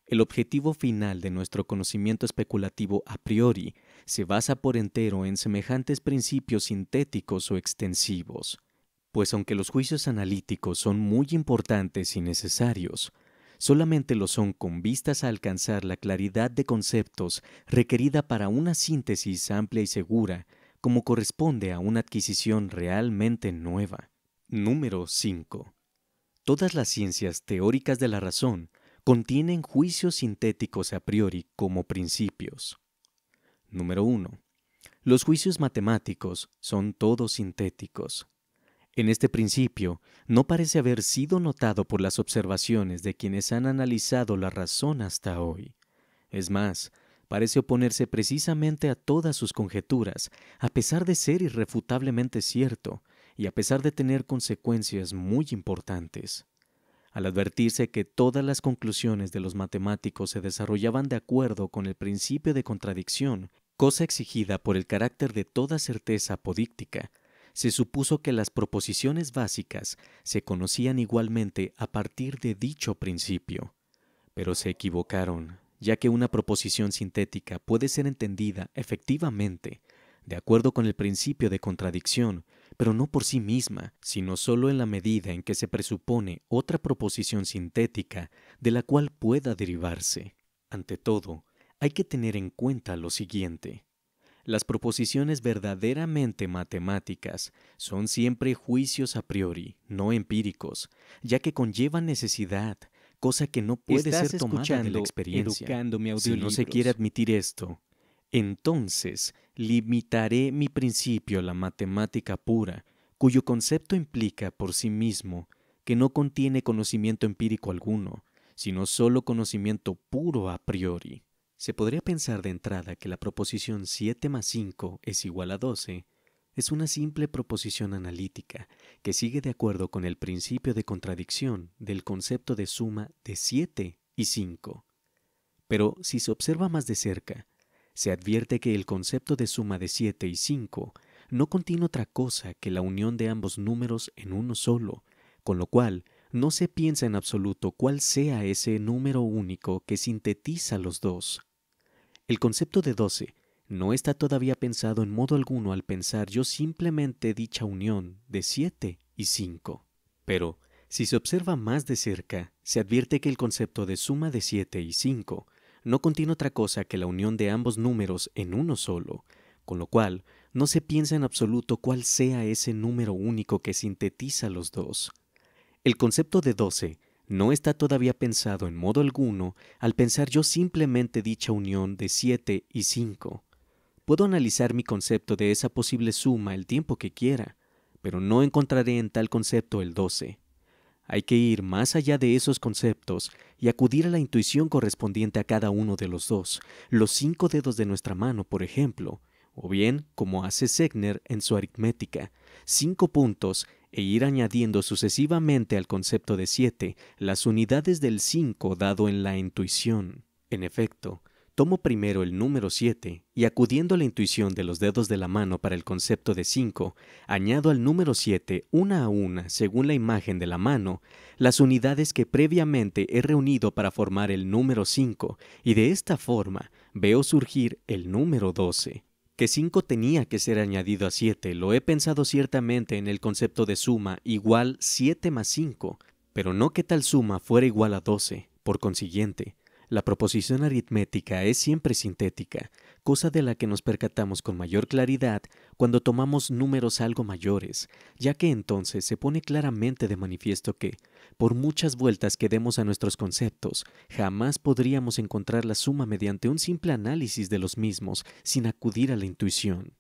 Speaker 1: El objetivo final de nuestro conocimiento especulativo a priori se basa por entero en semejantes principios sintéticos o extensivos, pues aunque los juicios analíticos son muy importantes y necesarios, solamente lo son con vistas a alcanzar la claridad de conceptos requerida para una síntesis amplia y segura, como corresponde a una adquisición realmente nueva. Número 5. Todas las ciencias teóricas de la razón contienen juicios sintéticos a priori como principios. Número 1. Los juicios matemáticos son todos sintéticos. En este principio, no parece haber sido notado por las observaciones de quienes han analizado la razón hasta hoy. Es más, parece oponerse precisamente a todas sus conjeturas, a pesar de ser irrefutablemente cierto y a pesar de tener consecuencias muy importantes. Al advertirse que todas las conclusiones de los matemáticos se desarrollaban de acuerdo con el principio de contradicción, cosa exigida por el carácter de toda certeza apodíctica, se supuso que las proposiciones básicas se conocían igualmente a partir de dicho principio. Pero se equivocaron, ya que una proposición sintética puede ser entendida efectivamente de acuerdo con el principio de contradicción, pero no por sí misma, sino solo en la medida en que se presupone otra proposición sintética de la cual pueda derivarse. Ante todo, hay que tener en cuenta lo siguiente. Las proposiciones verdaderamente matemáticas son siempre juicios a priori, no empíricos, ya que conllevan necesidad, cosa que no puede ser tomada de la experiencia.
Speaker 2: Educándome
Speaker 1: Si no se quiere
Speaker 2: audiolibros.
Speaker 1: admitir esto, entonces limitaré mi principio a la matemática pura, cuyo concepto implica por sí mismo que no contiene conocimiento empírico alguno, sino solo conocimiento puro a priori. Se podría pensar de entrada que la proposición 7 más 5 es igual a 12 es una simple proposición analítica que sigue de acuerdo con el principio de contradicción del concepto de suma de 7 y 5. Pero si se observa más de cerca, se advierte que el concepto de suma de 7 y 5 no contiene otra cosa que la unión de ambos números en uno solo, con lo cual no se piensa en absoluto cuál sea ese número único que sintetiza los dos. El concepto de 12 no está todavía pensado en modo alguno al pensar yo simplemente dicha unión de 7 y 5. Pero, si se observa más de cerca, se advierte que el concepto de suma de 7 y 5 no contiene otra cosa que la unión de ambos números en uno solo, con lo cual no se piensa en absoluto cuál sea ese número único que sintetiza los dos. El concepto de 12 no está todavía pensado en modo alguno al pensar yo simplemente dicha unión de 7 y 5. Puedo analizar mi concepto de esa posible suma el tiempo que quiera, pero no encontraré en tal concepto el 12. Hay que ir más allá de esos conceptos y acudir a la intuición correspondiente a cada uno de los dos, los 5 dedos de nuestra mano, por ejemplo, o bien, como hace Segner en su aritmética, 5 puntos e ir añadiendo sucesivamente al concepto de 7 las unidades del 5 dado en la intuición. En efecto, tomo primero el número 7 y acudiendo a la intuición de los dedos de la mano para el concepto de 5, añado al número 7 una a una, según la imagen de la mano, las unidades que previamente he reunido para formar el número 5 y de esta forma veo surgir el número 12. Que 5 tenía que ser añadido a 7, lo he pensado ciertamente en el concepto de suma igual 7 más 5, pero no que tal suma fuera igual a 12. Por consiguiente, la proposición aritmética es siempre sintética, cosa de la que nos percatamos con mayor claridad cuando tomamos números algo mayores, ya que entonces se pone claramente de manifiesto que, por muchas vueltas que demos a nuestros conceptos, jamás podríamos encontrar la suma mediante un simple análisis de los mismos sin acudir a la intuición.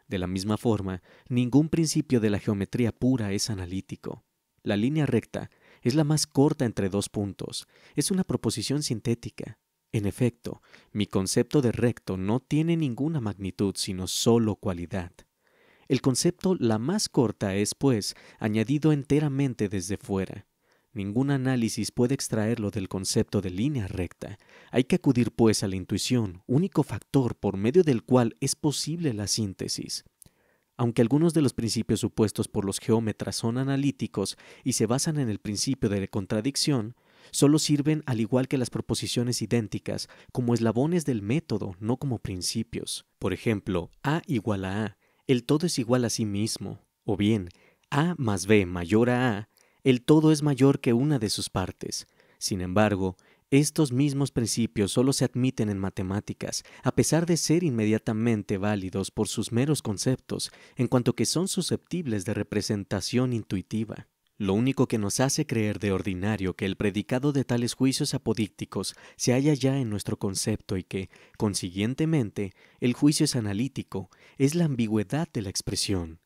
Speaker 1: De la misma forma, ningún principio de la geometría pura es analítico. La línea recta es la más corta entre dos puntos. Es una proposición sintética. En efecto, mi concepto de recto no tiene ninguna magnitud, sino solo cualidad. El concepto la más corta es, pues, añadido enteramente desde fuera. Ningún análisis puede extraerlo del concepto de línea recta. Hay que acudir, pues, a la intuición, único factor por medio del cual es posible la síntesis. Aunque algunos de los principios supuestos por los geómetras son analíticos y se basan en el principio de la contradicción, solo sirven, al igual que las proposiciones idénticas, como eslabones del método, no como principios. Por ejemplo, A igual a A, el todo es igual a sí mismo. O bien, A más B mayor a A, el todo es mayor que una de sus partes. Sin embargo, estos mismos principios solo se admiten en matemáticas, a pesar de ser inmediatamente válidos por sus meros conceptos, en cuanto que son susceptibles de representación intuitiva. Lo único que nos hace creer de ordinario que el predicado de tales juicios apodícticos se halla ya en nuestro concepto y que, consiguientemente, el juicio es analítico, es la ambigüedad de la expresión.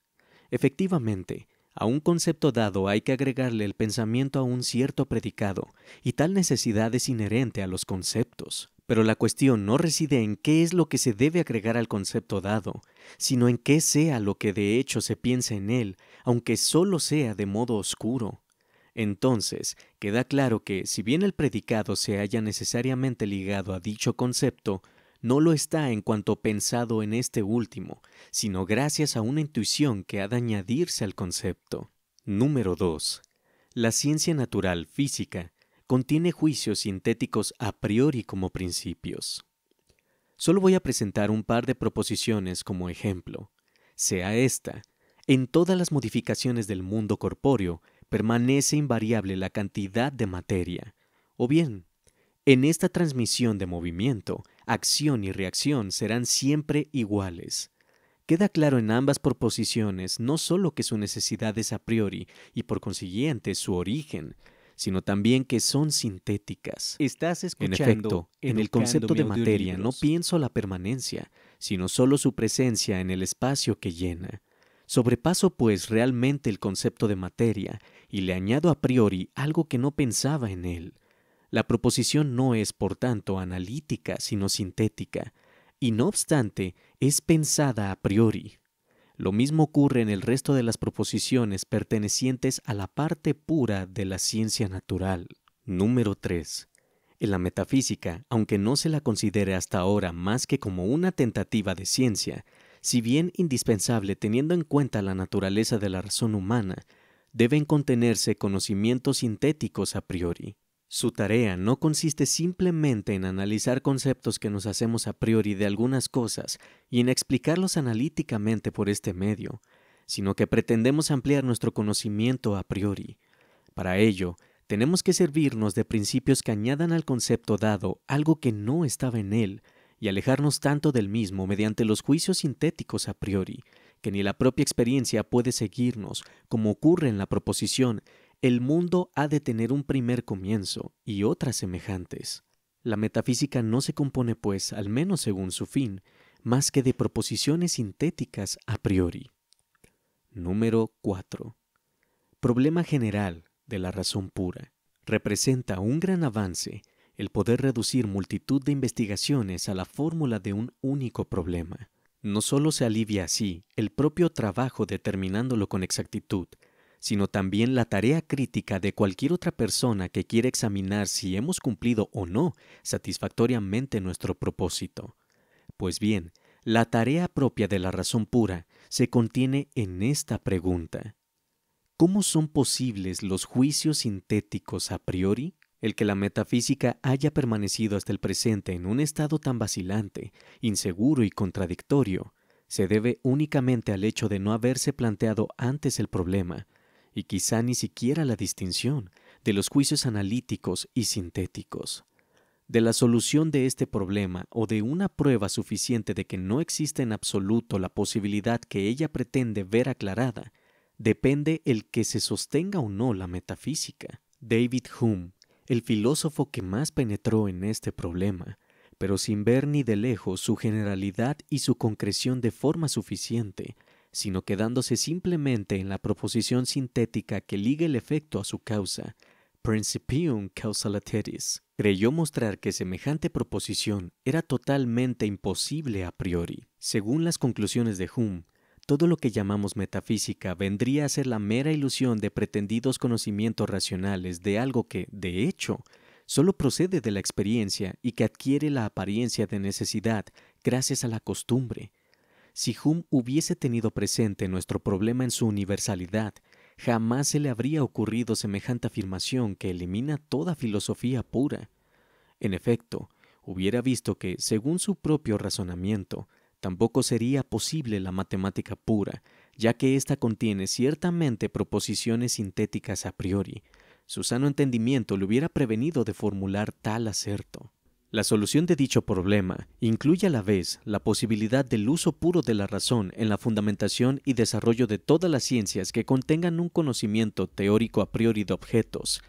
Speaker 1: Efectivamente, a un concepto dado hay que agregarle el pensamiento a un cierto predicado, y tal necesidad es inherente a los conceptos. Pero la cuestión no reside en qué es lo que se debe agregar al concepto dado, sino en qué sea lo que de hecho se piensa en él, aunque solo sea de modo oscuro. Entonces, queda claro que, si bien el predicado se halla necesariamente ligado a dicho concepto, no lo está en cuanto pensado en este último, sino gracias a una intuición que ha de añadirse al concepto. Número 2. La ciencia natural física contiene juicios sintéticos a priori como principios. Solo voy a presentar un par de proposiciones como ejemplo. Sea esta:
Speaker 2: En todas las modificaciones del mundo corpóreo permanece invariable la cantidad de materia. O bien, en esta transmisión de movimiento, acción y reacción serán siempre iguales. Queda claro en ambas proposiciones no solo que su necesidad es a priori y por consiguiente su origen, sino también que son sintéticas.
Speaker 1: Estás
Speaker 2: En
Speaker 1: escuchando
Speaker 2: efecto, en el concepto de
Speaker 1: Educándome
Speaker 2: materia no
Speaker 1: Audiolibros.
Speaker 2: pienso la permanencia, sino solo su presencia en el espacio que llena. Sobrepaso pues realmente el concepto de materia y le añado a priori algo que no pensaba en él. La proposición no es, por tanto, analítica, sino sintética, y no obstante, es pensada a priori. Lo mismo ocurre en el resto de las proposiciones pertenecientes a la parte pura de la ciencia natural. Número 3. En la metafísica, aunque no se la considere hasta ahora más que como una tentativa de ciencia, si bien indispensable teniendo en cuenta la naturaleza de la razón humana, deben contenerse conocimientos sintéticos a priori. Su tarea no consiste simplemente en analizar conceptos que nos hacemos a priori de algunas cosas y en explicarlos analíticamente por este medio, sino que pretendemos ampliar nuestro conocimiento a priori. Para ello, tenemos que servirnos de principios que añadan al concepto dado algo que no estaba en él y alejarnos tanto del mismo mediante los juicios sintéticos a priori, que ni la propia experiencia puede seguirnos, como ocurre en la proposición: el mundo ha de tener un primer comienzo y otras semejantes. La metafísica no se compone, pues, al menos según su fin, más que de proposiciones sintéticas a priori. Número 4. Problema general de la razón pura. Representa un gran avance el poder reducir multitud de investigaciones a la fórmula de un único problema. No solo se alivia así el propio trabajo determinándolo con exactitud, sino también la tarea crítica de cualquier otra persona que quiera examinar si hemos cumplido o no satisfactoriamente nuestro propósito. Pues bien, la tarea propia de la razón pura se contiene en esta pregunta: ¿cómo son posibles los juicios sintéticos a priori? El que la metafísica haya permanecido hasta el presente en un estado tan vacilante, inseguro y contradictorio, se debe únicamente al hecho de no haberse planteado antes el problema, y quizá ni siquiera la distinción de los juicios analíticos y sintéticos. De la solución de este problema o de una prueba suficiente de que no existe en absoluto la posibilidad que ella pretende ver aclarada, depende el que se sostenga o no la metafísica. David Hume, el filósofo que más penetró en este problema, pero sin ver ni de lejos su generalidad y su concreción de forma suficiente, sino quedándose simplemente en la proposición sintética que liga el efecto a su causa, Principium Causalitatis, creyó mostrar que semejante proposición era totalmente imposible a priori. Según las conclusiones de Hume, todo lo que llamamos metafísica vendría a ser la mera ilusión de pretendidos conocimientos racionales de algo que, de hecho, solo procede de la experiencia y que adquiere la apariencia de necesidad gracias a la costumbre. Si Hume hubiese tenido presente nuestro problema en su universalidad, jamás se le habría ocurrido semejante afirmación que elimina toda filosofía pura. En efecto, hubiera visto que, según su propio razonamiento, tampoco sería posible la matemática pura, ya que ésta contiene ciertamente proposiciones sintéticas a priori. Su sano entendimiento le hubiera prevenido de formular tal aserto. La solución de dicho problema incluye a la vez la posibilidad del uso puro de la razón en la fundamentación y desarrollo de todas las ciencias que contengan un conocimiento teórico a priori de objetos,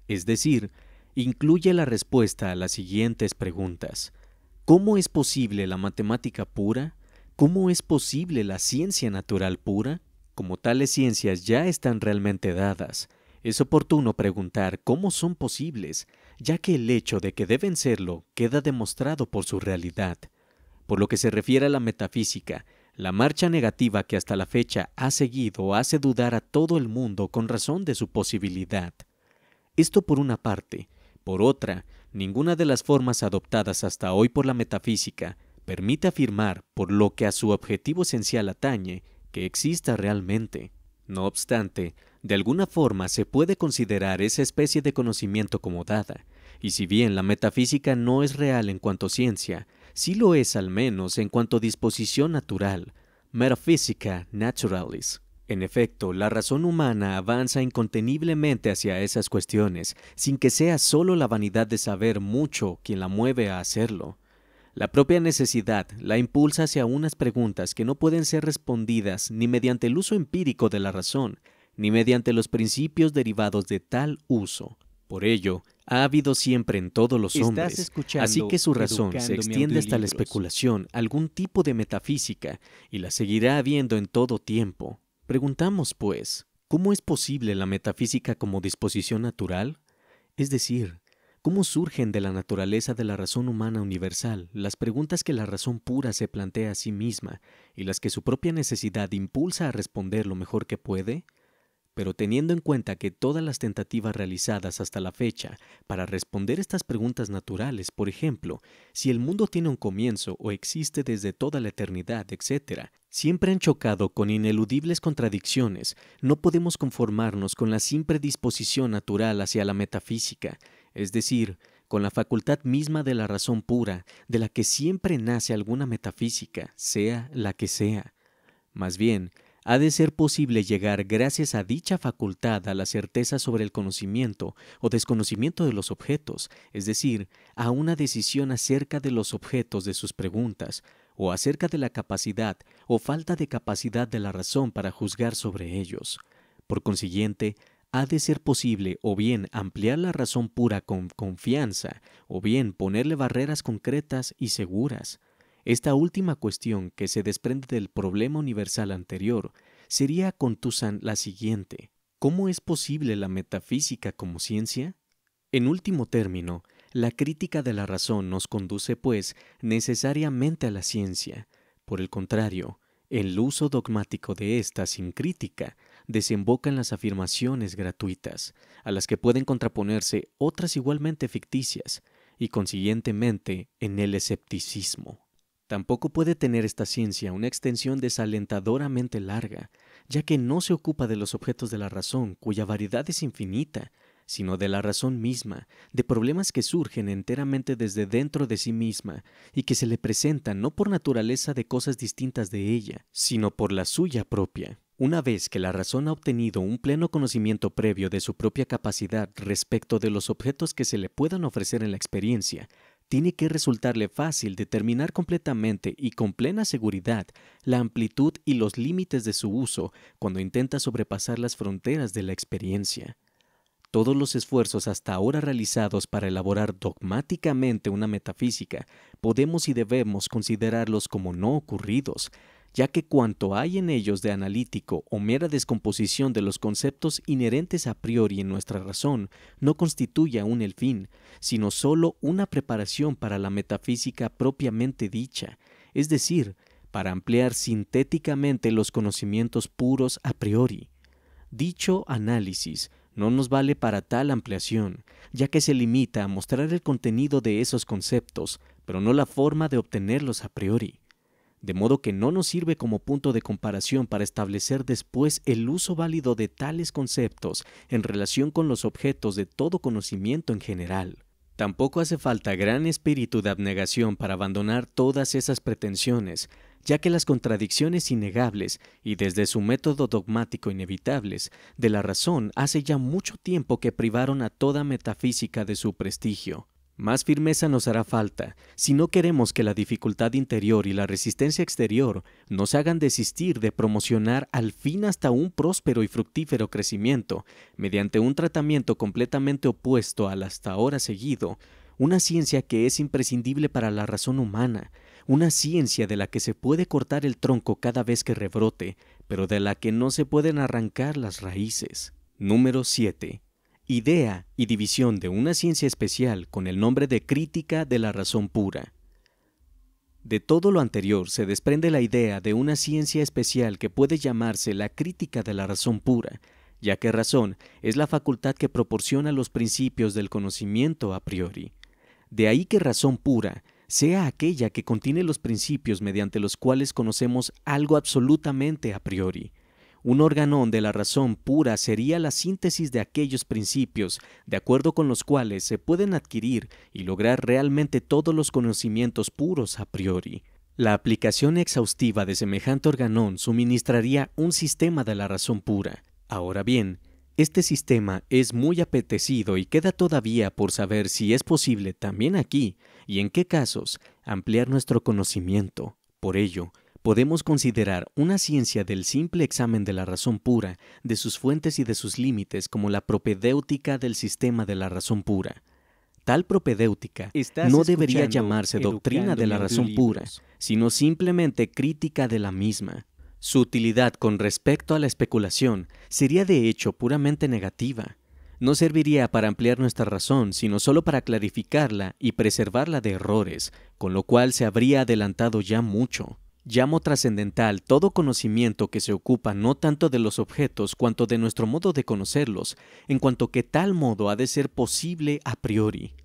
Speaker 2: es decir, incluye la respuesta a las siguientes preguntas: ¿cómo es posible la matemática pura? ¿Cómo es posible la ciencia natural pura? Como tales ciencias ya están realmente dadas, es oportuno preguntar cómo son posibles, ya que el hecho de que deben serlo queda demostrado por su realidad. Por lo que se refiere a la metafísica, la marcha negativa que hasta la fecha ha seguido hace dudar a todo el mundo con razón de su posibilidad. Esto por una parte. Por otra, ninguna de las formas adoptadas hasta hoy por la metafísica permite afirmar, por lo que a su objetivo esencial atañe, que exista realmente. No obstante, de alguna forma se puede considerar esa especie de conocimiento como dada, y si bien la metafísica no es real en cuanto ciencia, sí lo es al menos en cuanto disposición natural, metaphysica naturalis. En efecto, la razón humana avanza inconteniblemente hacia esas cuestiones, sin que sea solo la vanidad de saber mucho quien la mueve a hacerlo. La propia necesidad la impulsa hacia unas preguntas que no pueden ser respondidas ni mediante el uso empírico de la razón, ni mediante los principios derivados de tal uso. Por ello, ha habido siempre en todos los hombres, así que su razón se extiende hasta la especulación, algún tipo de metafísica, y la seguirá habiendo en todo tiempo. Preguntamos, pues, ¿cómo es posible la metafísica como disposición natural? Es decir, ¿cómo surgen de la naturaleza de la razón humana universal las preguntas que la razón pura se plantea a sí misma y las que su propia necesidad impulsa a responder lo mejor que puede? Pero teniendo en cuenta que todas las tentativas realizadas hasta la fecha para responder estas preguntas naturales, por ejemplo, si el mundo tiene un comienzo o existe desde toda la eternidad, etc., siempre han chocado con ineludibles contradicciones, no podemos conformarnos con la simple disposición natural hacia la metafísica, es decir, con la facultad misma de la razón pura, de la que siempre nace alguna metafísica, sea la que sea. Más bien, ha de ser posible llegar gracias a dicha facultad a la certeza sobre el conocimiento o desconocimiento de los objetos, es decir, a una decisión acerca de los objetos de sus preguntas, o acerca de la capacidad o falta de capacidad de la razón para juzgar sobre ellos. Por consiguiente, ha de ser posible o bien ampliar la razón pura con confianza, o bien ponerle barreras concretas y seguras. Esta última cuestión, que se desprende del problema universal anterior, sería contusan la siguiente: ¿cómo es posible la metafísica como ciencia? En último término, la crítica de la razón nos conduce, pues, necesariamente a la ciencia. Por el contrario, el uso dogmático de ésta sin crítica desemboca en las afirmaciones gratuitas, a las que pueden contraponerse otras igualmente ficticias, y consiguientemente en el escepticismo. Tampoco puede tener esta ciencia una extensión desalentadoramente larga, ya que no se ocupa de los objetos de la razón, cuya variedad es infinita, sino de la razón misma, de problemas que surgen enteramente desde dentro de sí misma y que se le presentan no por naturaleza de cosas distintas de ella, sino por la suya propia. Una vez que la razón ha obtenido un pleno conocimiento previo de su propia capacidad respecto de los objetos que se le puedan ofrecer en la experiencia, tiene que resultarle fácil determinar completamente y con plena seguridad la amplitud y los límites de su uso cuando intenta sobrepasar las fronteras de la experiencia. Todos los esfuerzos hasta ahora realizados para elaborar dogmáticamente una metafísica podemos y debemos considerarlos como no ocurridos, ya que cuanto hay en ellos de analítico o mera descomposición de los conceptos inherentes a priori en nuestra razón no constituye aún el fin, sino sólo una preparación para la metafísica propiamente dicha, es decir, para ampliar sintéticamente los conocimientos puros a priori. Dicho análisis no nos vale para tal ampliación, ya que se limita a mostrar el contenido de esos conceptos, pero no la forma de obtenerlos a priori. De modo que no nos sirve como punto de comparación para establecer después el uso válido de tales conceptos en relación con los objetos de todo conocimiento en general. Tampoco hace falta gran espíritu de abnegación para abandonar todas esas pretensiones, ya que las contradicciones innegables y desde su método dogmático inevitables de la razón hace ya mucho tiempo que privaron a toda metafísica de su prestigio. Más firmeza nos hará falta si no queremos que la dificultad interior y la resistencia exterior nos hagan desistir de promocionar al fin hasta un próspero y fructífero crecimiento, mediante un tratamiento completamente opuesto al hasta ahora seguido, una ciencia que es imprescindible para la razón humana, una ciencia de la que se puede cortar el tronco cada vez que rebrote, pero de la que no se pueden arrancar las raíces. Número 7. Idea y división de una ciencia especial con el nombre de crítica de la razón pura. De todo lo anterior se desprende la idea de una ciencia especial que puede llamarse la crítica de la razón pura, ya que razón es la facultad que proporciona los principios del conocimiento a priori. De ahí que razón pura sea aquella que contiene los principios mediante los cuales conocemos algo absolutamente a priori. Un organón de la razón pura sería la síntesis de aquellos principios, de acuerdo con los cuales se pueden adquirir y lograr realmente todos los conocimientos puros a priori. La aplicación exhaustiva de semejante organón suministraría un sistema de la razón pura. Ahora bien, este sistema es muy apetecido y queda todavía por saber si es posible también aquí, y en qué casos, ampliar nuestro conocimiento. Por ello, podemos considerar una ciencia del simple examen de la razón pura, de sus fuentes y de sus límites como la propedéutica del sistema de la razón pura. Tal propedéutica no debería llamarse doctrina de la razón pura, sino simplemente crítica de la misma. Su utilidad con respecto a la especulación sería de hecho puramente negativa. No serviría para ampliar nuestra razón, sino solo para clarificarla y preservarla de errores, con lo cual se habría adelantado ya mucho. Llamo trascendental todo conocimiento que se ocupa no tanto de los objetos cuanto de nuestro modo de conocerlos, en cuanto que tal modo ha de ser posible a priori.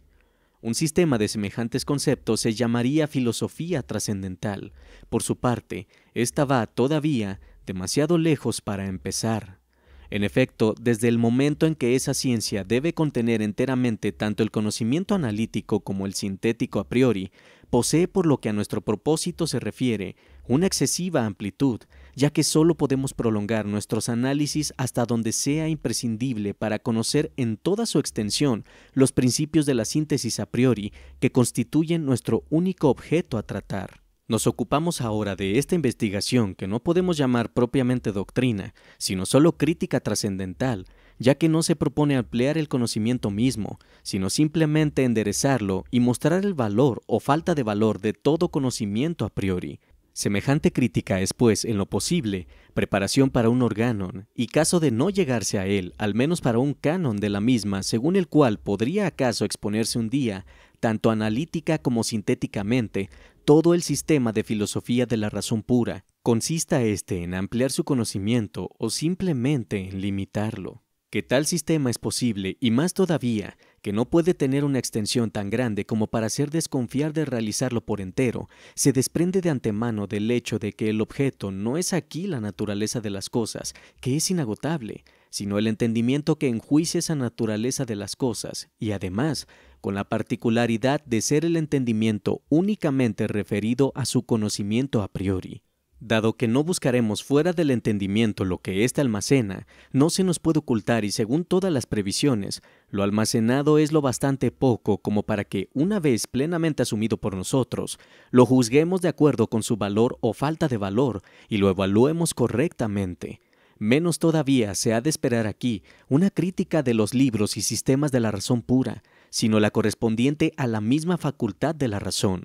Speaker 2: Un sistema de semejantes conceptos se llamaría filosofía trascendental. Por su parte, esta va todavía demasiado lejos para empezar. En efecto, desde el momento en que esa ciencia debe contener enteramente tanto el conocimiento analítico como el sintético a priori, posee por lo que a nuestro propósito se refiere una excesiva amplitud, ya que solo podemos prolongar nuestros análisis hasta donde sea imprescindible para conocer en toda su extensión los principios de la síntesis a priori que constituyen nuestro único objeto a tratar. Nos ocupamos ahora de esta investigación que no podemos llamar propiamente doctrina, sino solo crítica trascendental, ya que no se propone ampliar el conocimiento mismo, sino simplemente enderezarlo y mostrar el valor o falta de valor de todo conocimiento a priori. Semejante crítica es, pues, en lo posible, preparación para un organon, y caso de no llegarse a él, al menos para un canon de la misma, según el cual podría acaso exponerse un día, tanto analítica como sintéticamente, todo el sistema de filosofía de la razón pura, consista éste en ampliar su conocimiento o simplemente en limitarlo. Que tal sistema es posible, y más todavía, que no puede tener una extensión tan grande como para hacer desconfiar de realizarlo por entero, se desprende de antemano del hecho de que el objeto no es aquí la naturaleza de las cosas, que es inagotable, sino el entendimiento que enjuicia esa naturaleza de las cosas, y además, con la particularidad de ser el entendimiento únicamente referido a su conocimiento a priori. Dado que no buscaremos fuera del entendimiento lo que éste almacena, no se nos puede ocultar y según todas las previsiones, lo almacenado es lo bastante poco como para que, una vez plenamente asumido por nosotros, lo juzguemos de acuerdo con su valor o falta de valor y lo evaluemos correctamente. Menos todavía se ha de esperar aquí una crítica de los libros y sistemas de la razón pura, sino la correspondiente a la misma facultad de la razón.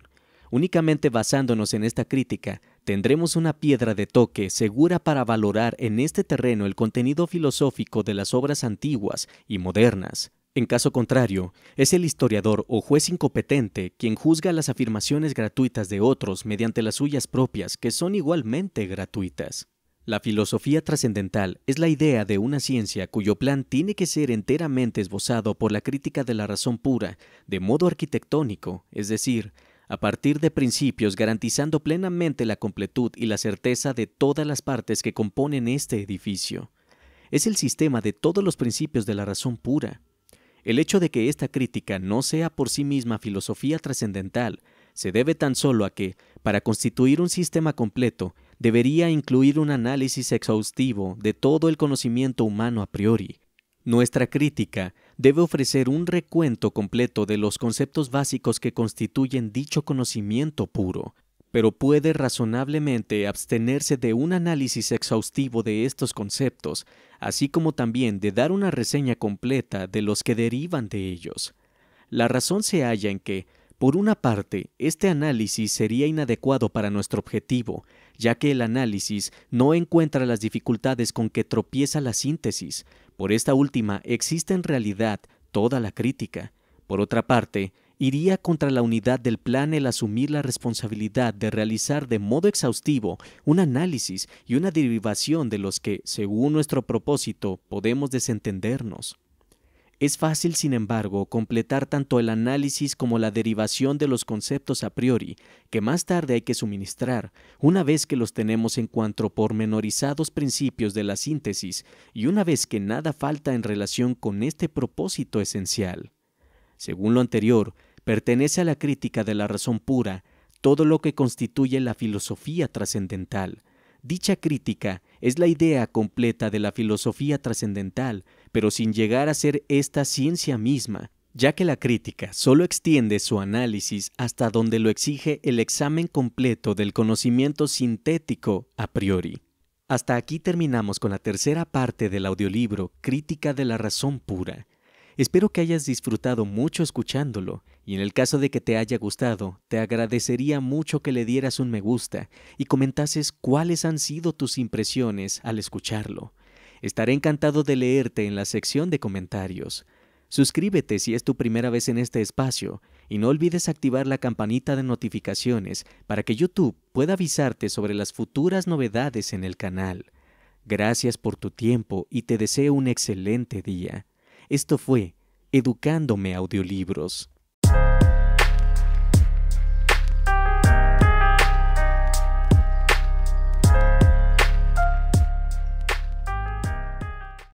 Speaker 2: Únicamente basándonos en esta crítica, tendremos una piedra de toque segura para valorar en este terreno el contenido filosófico de las obras antiguas y modernas. En caso contrario, es el historiador o juez incompetente quien juzga las afirmaciones gratuitas de otros mediante las suyas propias, que son igualmente gratuitas. La filosofía trascendental es la idea de una ciencia cuyo plan tiene que ser enteramente esbozado por la crítica de la razón pura, de modo arquitectónico, es decir, a partir de principios garantizando plenamente la completud y la certeza de todas las partes que componen este edificio. Es el sistema de todos los principios de la razón pura. El hecho de que esta crítica no sea por sí misma filosofía trascendental se debe tan solo a que, para constituir un sistema completo, debería incluir un análisis exhaustivo de todo el conocimiento humano a priori. Nuestra crítica debe ofrecer un recuento completo de los conceptos básicos que constituyen dicho conocimiento puro, pero puede razonablemente abstenerse de un análisis exhaustivo de estos conceptos, así como también de dar una reseña completa de los que derivan de ellos. La razón se halla en que, por una parte, este análisis sería inadecuado para nuestro objetivo, ya que el análisis no encuentra las dificultades con que tropieza la síntesis. Por esta última existe en realidad toda la crítica. Por otra parte, iría contra la unidad del plan el asumir la responsabilidad de realizar de modo exhaustivo un análisis y una derivación de los que, según nuestro propósito, podemos desentendernos. Es fácil, sin embargo, completar tanto el análisis como la derivación de los conceptos a priori, que más tarde hay que suministrar, una vez que los tenemos en cuanto pormenorizados principios de la síntesis y una vez que nada falta en relación con este propósito esencial. Según lo anterior, pertenece a la crítica de la razón pura todo lo que constituye la filosofía trascendental. Dicha crítica es la idea completa de la filosofía trascendental, pero sin llegar a ser esta ciencia misma, ya que la crítica solo extiende su análisis hasta donde lo exige el examen completo del conocimiento sintético a priori. Hasta aquí terminamos con la tercera parte del audiolibro Crítica de la Razón Pura. Espero que hayas disfrutado mucho escuchándolo, y en el caso de que te haya gustado, te agradecería mucho que le dieras un me gusta y comentases cuáles han sido tus impresiones al escucharlo. Estaré encantado de leerte en la sección de comentarios. Suscríbete si es tu primera vez en este espacio y no olvides activar la campanita de notificaciones para que YouTube pueda avisarte sobre las futuras novedades en el canal. Gracias por tu tiempo y te deseo un excelente día. Esto fue Educándome Audiolibros.